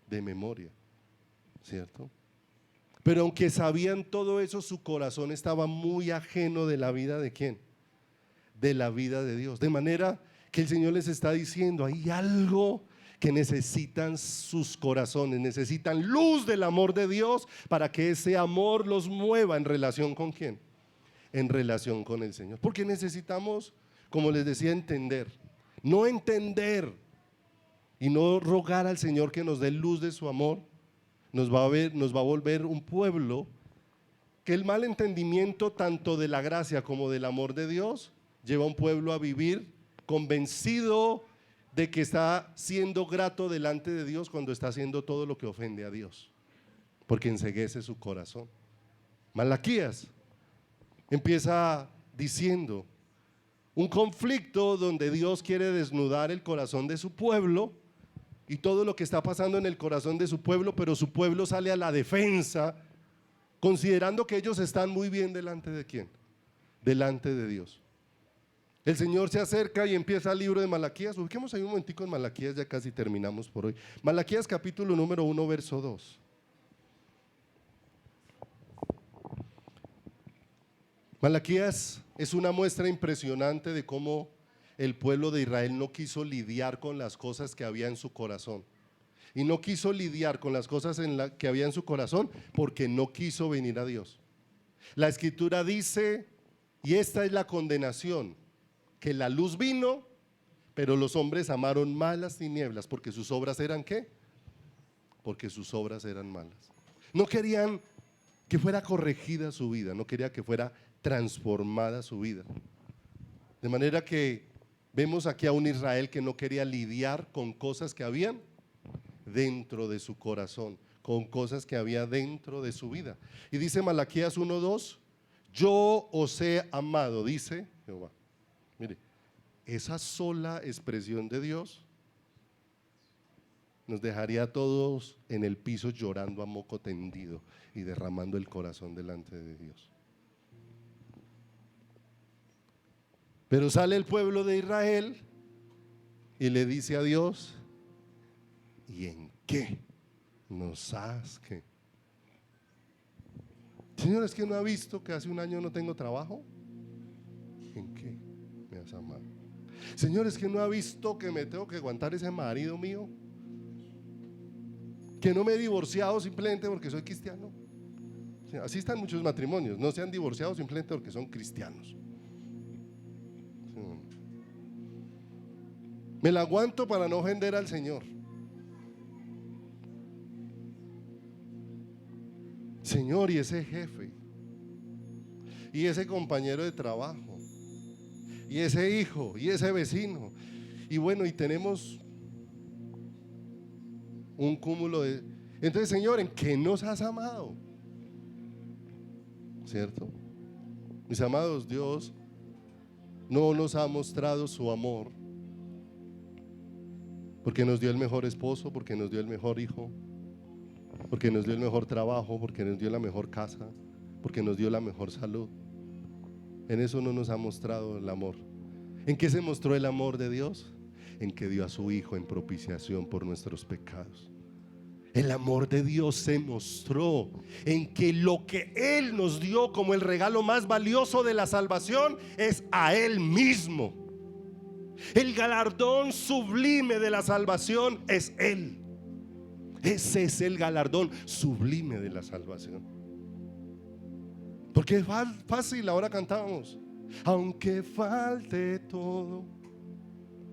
de memoria, ¿cierto? Pero aunque sabían todo eso, su corazón estaba muy ajeno de la vida de quién, de la vida de Dios. De manera que el Señor les está diciendo: hay algo que necesitan sus corazones, necesitan luz del amor de Dios para que ese amor los mueva. ¿En relación con quién? En relación con el Señor. Porque necesitamos, como les decía, entender y no rogar al Señor que nos dé luz de su amor. Nos va a volver un pueblo que el mal entendimiento tanto de la gracia como del amor de Dios lleva a un pueblo a vivir convencido de que está siendo grato delante de Dios cuando está haciendo todo lo que ofende a Dios, porque enceguece su corazón. Malaquías empieza diciendo un conflicto donde Dios quiere desnudar el corazón de su pueblo y todo lo que está pasando en el corazón de su pueblo, pero su pueblo sale a la defensa considerando que ellos están muy bien delante de quién, delante de Dios. El Señor se acerca y empieza el libro de Malaquías. Busquemos ahí un momentico en Malaquías, ya casi terminamos por hoy. Malaquías capítulo número 1, verso 2. Malaquías es una muestra impresionante de cómo el pueblo de Israel no quiso lidiar con las cosas que había en su corazón. Y no quiso lidiar con las cosas que había en su corazón porque no quiso venir a Dios. La Escritura dice, y esta es la condenación, que la luz vino, pero los hombres amaron más las tinieblas porque sus obras eran ¿qué? Porque sus obras eran malas. No querían que fuera corregida su vida, no quería que fuera transformada su vida. De manera que vemos aquí a un Israel que no quería lidiar con cosas que habían dentro de su corazón, con cosas que había dentro de su vida. Y dice Malaquías 1:2, yo os he amado, dice Jehová. Mire, esa sola expresión de Dios nos dejaría a todos en el piso llorando a moco tendido y derramando el corazón delante de Dios. Pero sale el pueblo de Israel y le dice a Dios: ¿y en qué nos has qué? Señor, ¿es que no ha visto que hace un año no tengo trabajo? ¿En qué me has amado? Señor, ¿es que no ha visto que me tengo que aguantar ese marido mío? Que no me he divorciado simplemente porque soy cristiano. Así están muchos matrimonios, no se han divorciado simplemente porque son cristianos. Me la aguanto para no ofender al Señor. Señor, y ese jefe, y ese compañero de trabajo, y ese hijo, y ese vecino, y bueno, y tenemos un cúmulo de... Entonces, Señor, ¿en qué nos has amado? ¿Cierto? Mis amados, Dios no nos ha mostrado su amor porque nos dio el mejor esposo, porque nos dio el mejor hijo, porque nos dio el mejor trabajo, porque nos dio la mejor casa, porque nos dio la mejor salud. En eso no nos ha mostrado el amor. ¿En qué se mostró el amor de Dios? En que dio a su Hijo en propiciación por nuestros pecados. El amor de Dios se mostró en que lo que Él nos dio como el regalo más valioso de la salvación es a Él mismo. El galardón sublime de la salvación es Él. Ese es el galardón sublime de la salvación. Porque es fácil, ahora cantábamos. aunque falte todo,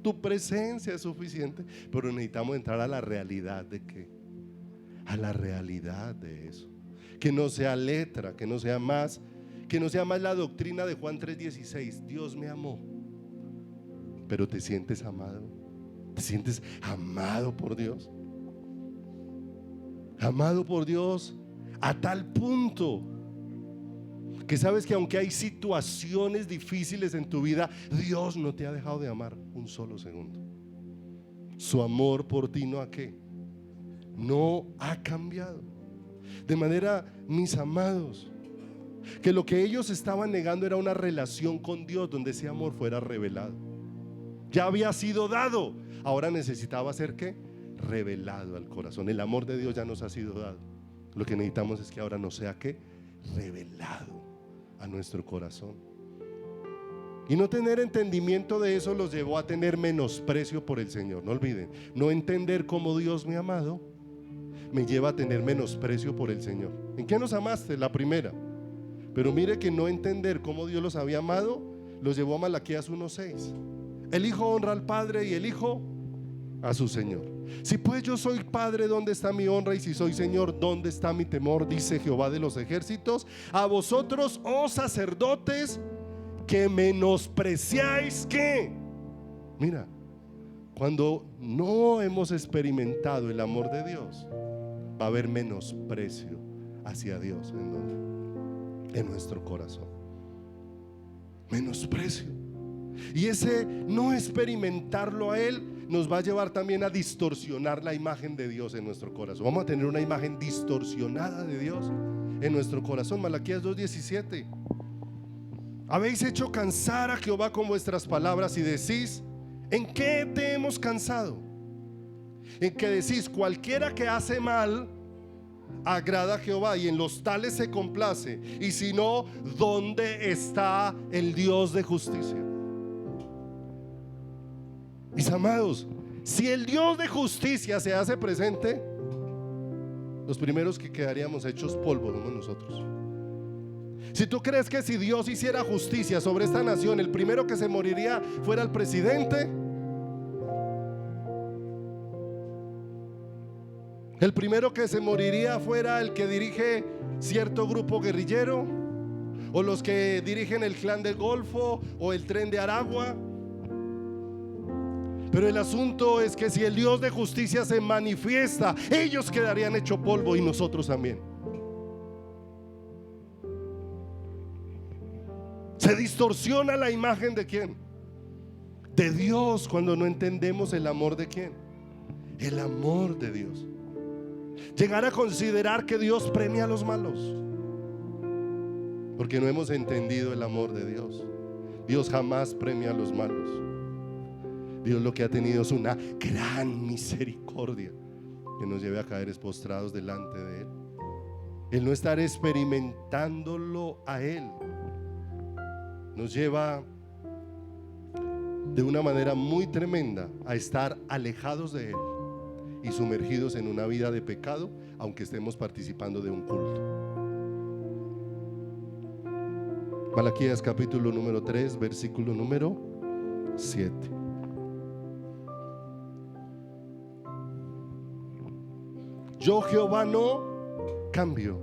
tu presencia es suficiente. Pero necesitamos entrar a la realidad de qué, a la realidad de eso, que no sea letra, que no sea más la doctrina de Juan 3:16. Dios me amó, pero te sientes amado, te sientes amado por Dios, amado por Dios a tal punto que sabes que aunque hay situaciones difíciles en tu vida, Dios no te ha dejado de amar un solo segundo. Su amor por ti no ha cambiado. De manera, mis amados, que lo que ellos estaban negando era una relación con Dios donde ese amor fuera revelado. Ya había sido dado, ahora necesitaba ser ¿qué? Revelado al corazón. El amor de Dios ya nos ha sido dado. Lo que necesitamos es que ahora nos sea ¿qué? Revelado a nuestro corazón. Y no tener entendimiento de eso los llevó a tener menosprecio por el Señor. No olviden, no entender cómo Dios me ha amado me lleva a tener menosprecio por el Señor. ¿En qué nos amaste? La primera. Pero mire que no entender cómo Dios los había amado los llevó a Malaquías 1:6. El Hijo honra al Padre y el Hijo a su Señor. Si pues yo soy Padre, ¿dónde está mi honra? Y si soy Señor, ¿dónde está mi temor? Dice Jehová de los ejércitos. A vosotros, oh sacerdotes, que menospreciáis ¿qué? Mira, cuando no hemos experimentado el amor de Dios, va a haber menosprecio hacia Dios. ¿En dónde? En nuestro corazón. Menosprecio. Y ese no experimentarlo a Él nos va a llevar también a distorsionar la imagen de Dios en nuestro corazón. Vamos a tener una imagen distorsionada de Dios en nuestro corazón. Malaquías 2:17. Habéis hecho cansar a Jehová con vuestras palabras y decís: ¿en qué te hemos cansado? En que decís: cualquiera que hace mal agrada a Jehová, y en los tales se complace. Y si no, ¿dónde está el Dios de justicia? Mis amados, si el Dios de justicia se hace presente, los primeros que quedaríamos hechos polvo somos nosotros. Si tú crees que si Dios hiciera justicia sobre esta nación, el primero que se moriría fuera el presidente, el primero que se moriría fuera el que dirige cierto grupo guerrillero, o los que dirigen el clan del Golfo o el tren de Aragua. Pero el asunto es que si el Dios de justicia se manifiesta, ellos quedarían hecho polvo y nosotros también. Se distorsiona la imagen de ¿quién? De Dios, cuando no entendemos el amor de ¿quién? El amor de Dios. Llegar a considerar que Dios premia a los malos, porque no hemos entendido el amor de Dios. Dios jamás premia a los malos. Dios lo que ha tenido es una gran misericordia que nos lleve a caer postrados delante de Él. El no estar experimentándolo a Él nos lleva de una manera muy tremenda a estar alejados de Él y sumergidos en una vida de pecado, aunque estemos participando de un culto. Malaquías capítulo número 3, versículo número 7. Yo Jehová no cambio.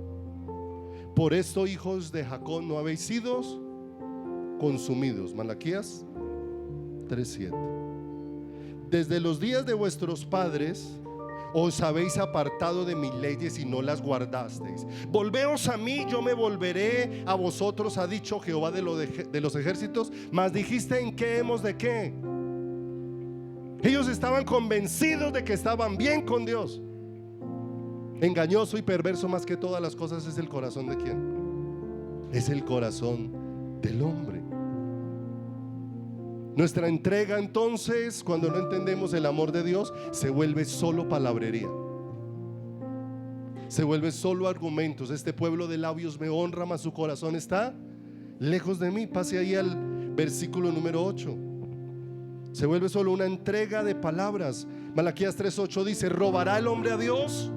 Por esto, hijos de Jacob, no habéis sido consumidos. Malaquías 3:7. Desde los días de vuestros padres os habéis apartado de mis leyes y no las guardasteis. Volveos a mí, yo me volveré a vosotros, ha dicho Jehová de los ejércitos. Mas dijiste: ¿en qué hemos de qué? Ellos estaban convencidos de que estaban bien con Dios. Engañoso y perverso más que todas las cosas es el corazón de ¿quién? Es el corazón del hombre. Nuestra entrega entonces, cuando no entendemos el amor de Dios, se vuelve solo palabrería, se vuelve solo argumentos. Este pueblo de labios me honra, mas su corazón está lejos de mí. Pase ahí al versículo número 8. Se vuelve solo una entrega de palabras. Malaquías 3:8 dice: ¿robará el hombre a Dios?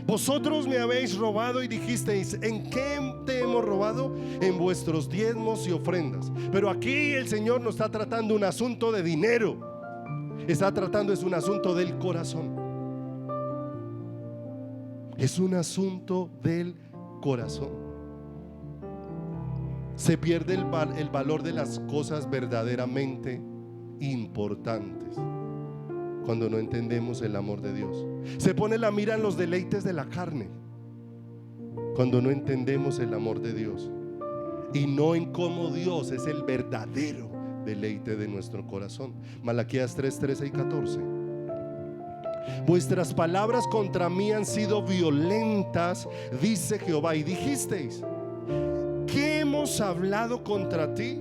Vosotros me habéis robado y dijisteis: ¿en qué te hemos robado? En vuestros diezmos y ofrendas. Pero aquí el Señor no está tratando un asunto de dinero, está tratando es un asunto del corazón. Es un asunto del corazón. Se pierde el valor de las cosas verdaderamente importantes cuando no entendemos el amor de Dios. Se pone la mira en los deleites de la carne cuando no entendemos el amor de Dios, y no en cómo Dios es el verdadero deleite de nuestro corazón. Malaquías 3, 13 y 14. Vuestras palabras contra mí han sido violentas, dice Jehová, y dijisteis: ¿qué hemos hablado contra ti?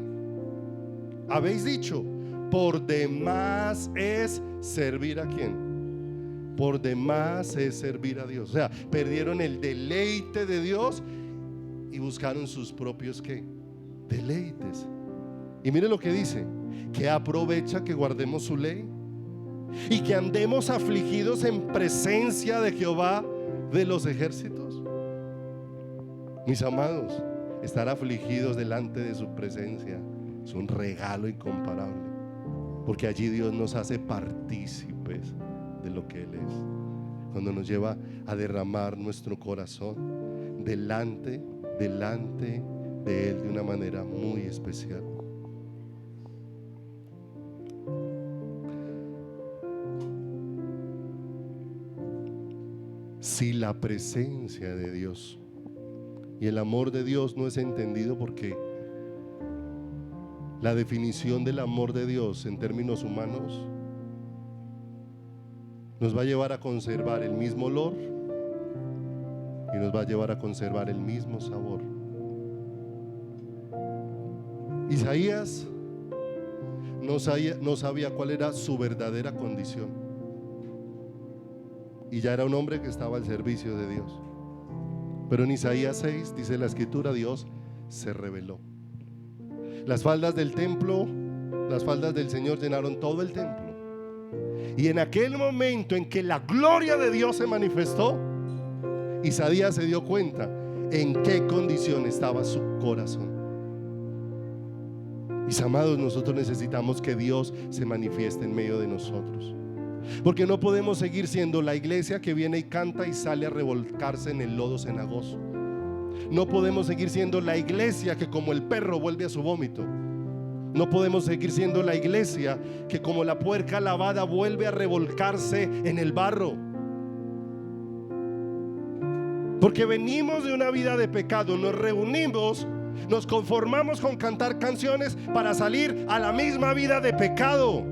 Habéis dicho: por demás es servir a quién. Por demás es servir a Dios. O sea, perdieron el deleite de Dios y buscaron sus propios ¿qué? Deleites. Y mire lo que dice: que aprovecha que guardemos su ley y que andemos afligidos en presencia de Jehová de los ejércitos. Mis amados, estar afligidos delante de su presencia es un regalo incomparable, porque allí Dios nos hace partícipes de lo que Él es, cuando nos lleva a derramar nuestro corazón delante de Él de una manera muy especial. Si la presencia de Dios y el amor de Dios no es entendido, porque la definición del amor de Dios en términos humanos nos va a llevar a conservar el mismo olor y nos va a llevar a conservar el mismo sabor. Isaías no sabía cuál era su verdadera condición, y ya era un hombre que estaba al servicio de Dios. Pero en Isaías 6 dice la escritura: Dios se reveló. Las faldas del templo, las faldas del Señor llenaron todo el templo, y en aquel momento en que la gloria de Dios se manifestó, Isaías se dio cuenta en qué condición estaba su corazón. Mis amados, nosotros necesitamos que Dios se manifieste en medio de nosotros, porque no podemos seguir siendo la iglesia que viene y canta y sale a revolcarse en el lodo cenagoso. No podemos seguir siendo la iglesia que como el perro vuelve a su vómito. No podemos seguir siendo la iglesia que como la puerca lavada vuelve a revolcarse en el barro, porque venimos de una vida de pecado, nos reunimos, nos conformamos con cantar canciones para salir a la misma vida de pecado.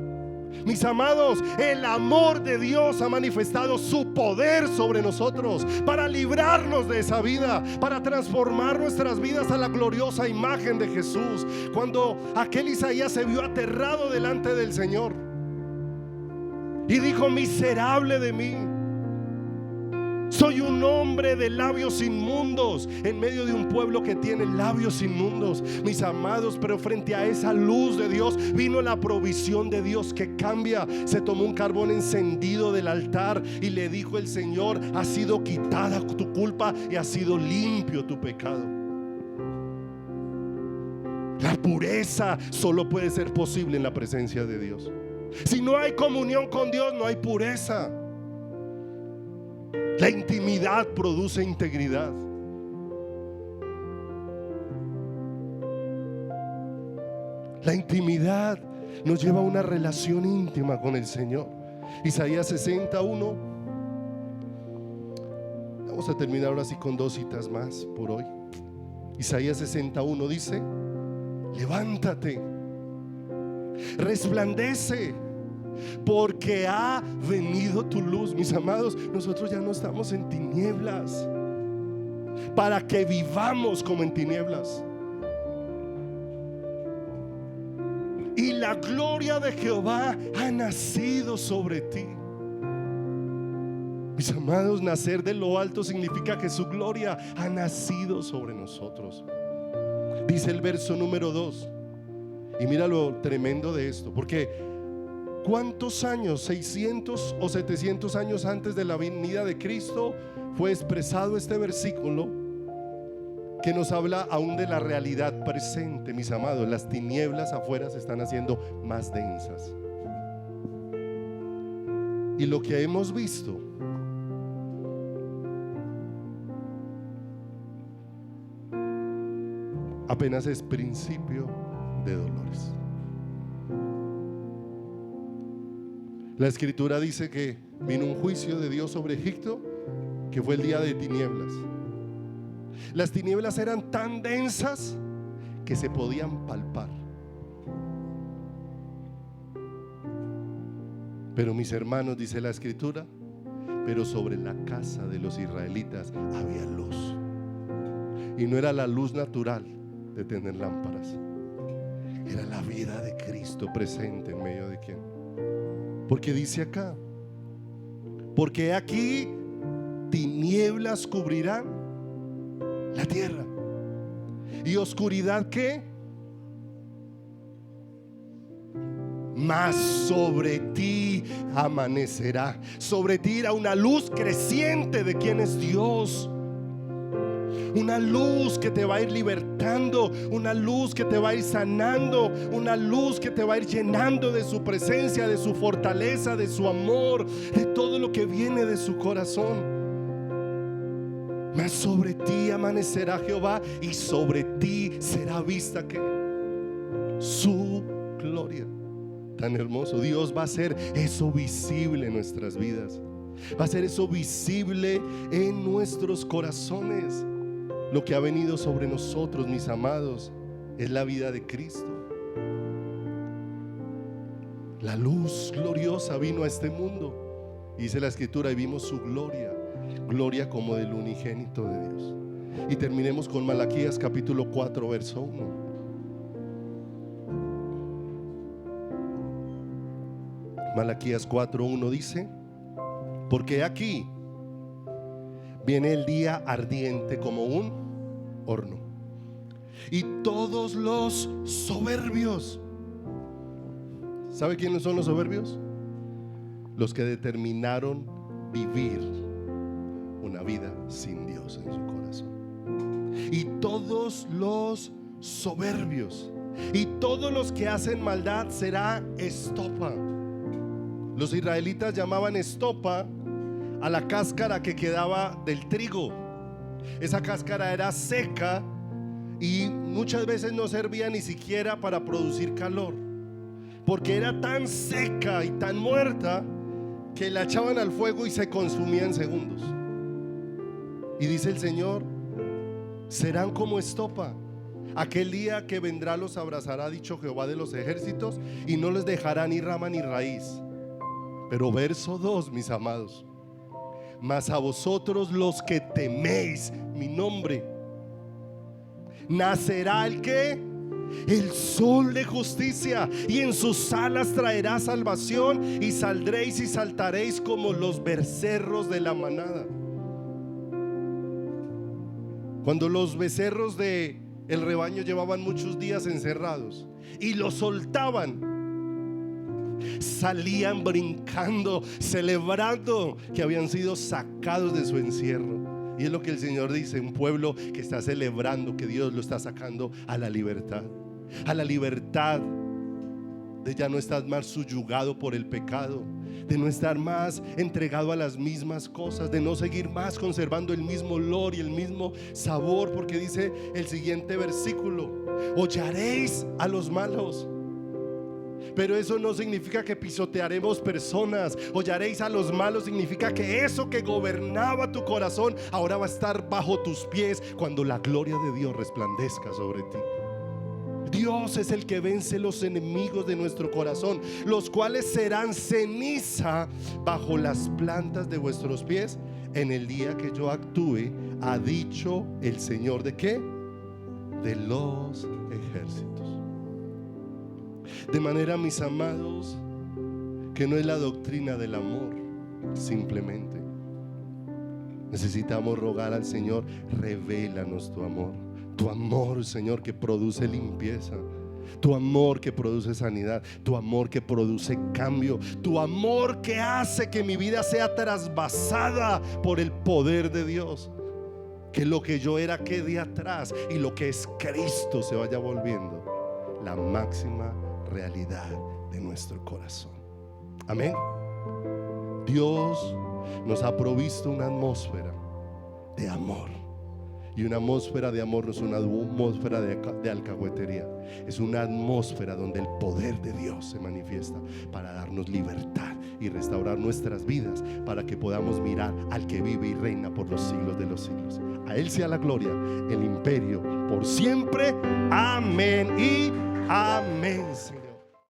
Mis amados, el amor de Dios ha manifestado su poder sobre nosotros para librarnos de esa vida, para transformar nuestras vidas a la gloriosa imagen de Jesús. Cuando aquel Isaías se vio aterrado delante del Señor y dijo: miserable de mí, soy un hombre de labios inmundos, en medio de un pueblo que tiene labios inmundos. Mis amados, pero frente a esa luz de Dios vino la provisión de Dios que cambia. Se tomó un carbón encendido del altar y le dijo el Señor: ha sido quitada tu culpa y ha sido limpio tu pecado. La pureza solo puede ser posible en la presencia de Dios. Si no hay comunión con Dios, no hay pureza. La intimidad produce integridad. La intimidad nos lleva a una relación íntima con el Señor. Isaías 61. Vamos a terminar ahora sí con 2 citas más por hoy. Isaías 61 dice: levántate, resplandece, porque ha venido tu luz. Mis amados, nosotros ya no estamos en tinieblas para que vivamos como en tinieblas. Y la gloria de Jehová ha nacido sobre ti. Mis amados, nacer de lo alto significa que su gloria ha nacido sobre nosotros. Dice el verso número 2, y mira lo tremendo de esto, porque ¿Cuántos años, 600 o 700 años antes de la venida de Cristo, fue expresado este versículo que nos habla aún de la realidad presente, mis amados? Las tinieblas afuera se están haciendo más densas. Y lo que hemos visto apenas es principio de dolores. La escritura dice que vino un juicio de Dios sobre Egipto, que fue el día de tinieblas. Las tinieblas eran tan densas que se podían palpar. Pero mis hermanos, dice la escritura, pero sobre la casa de los israelitas había luz. Y no era la luz natural de tener lámparas, era la vida de Cristo presente en medio de quién. Porque dice acá, porque aquí tinieblas cubrirán la tierra y oscuridad, ¿qué? Mas sobre ti amanecerá. Sobre ti irá una luz creciente de quién es Dios. Una luz que te va a ir libertando, una luz que te va a ir sanando, una luz que te va a ir llenando de su presencia, de su fortaleza, de su amor, de todo lo que viene de su corazón. Mas sobre ti amanecerá Jehová y sobre ti será vista que su gloria. Tan hermoso. Dios va a hacer eso visible en nuestras vidas, va a hacer eso visible en nuestros corazones. Lo que ha venido sobre nosotros, mis amados, es la vida de Cristo. La luz gloriosa vino a este mundo, dice la escritura, y vimos su gloria, gloria como del unigénito de Dios. Y terminemos con Malaquías capítulo 4 verso 1. Malaquías 4:1 dice: porque aquí viene el día ardiente como un horno, y todos los soberbios. ¿Sabe quiénes son los soberbios? Los que determinaron vivir una vida sin Dios en su corazón. Y todos los soberbios y todos los que hacen maldad será estopa. Los israelitas llamaban estopa a la cáscara que quedaba del trigo. Esa cáscara era seca y muchas veces no servía ni siquiera para producir calor, porque era tan seca y tan muerta que la echaban al fuego y se consumía en segundos. Y dice el Señor: serán como estopa. Aquel día que vendrá los abrazará, dicho Jehová de los ejércitos, y no les dejará ni rama ni raíz. Pero verso 2, mis amados: mas a vosotros los que teméis mi nombre, nacerá el que, el sol de justicia, y en sus alas traerá salvación, y saldréis y saltaréis como los becerros de la manada. Cuando los becerros de el rebaño llevaban muchos días encerrados y los soltaban, salían brincando, celebrando que habían sido sacados de su encierro. Y es lo que el Señor dice: un pueblo que está celebrando que Dios lo está sacando a la libertad de ya no estar más subyugado por el pecado, de no estar más entregado a las mismas cosas, de no seguir más conservando el mismo olor y el mismo sabor, porque dice el siguiente versículo: hollaréis a los malos. Pero eso no significa que pisotearemos personas. Hollaréis a los malos significa que eso que gobernaba tu corazón ahora va a estar bajo tus pies cuando la gloria de Dios resplandezca sobre ti. Dios es el que vence los enemigos de nuestro corazón, los cuales serán ceniza bajo las plantas de vuestros pies en el día que yo actúe, ha dicho el Señor. ¿De qué? De los ejércitos. De manera, mis amados, que no es la doctrina del amor simplemente. Necesitamos rogar al Señor: revélanos tu amor, Señor, que produce limpieza. Tu amor que produce sanidad, tu amor que produce cambio, tu amor que hace que mi vida sea trasvasada por el poder de Dios. Que lo que yo era quede atrás y lo que es Cristo se vaya volviendo la máxima realidad de nuestro corazón. Amén. Dios nos ha provisto una atmósfera de amor. Y una atmósfera de amor no es una atmósfera de alcahuetería. Es una atmósfera donde el poder de Dios se manifiesta para darnos libertad y restaurar nuestras vidas, para que podamos mirar al que vive y reina por los siglos de los siglos. A Él sea la gloria, el imperio por siempre. Amén y amén, Señor.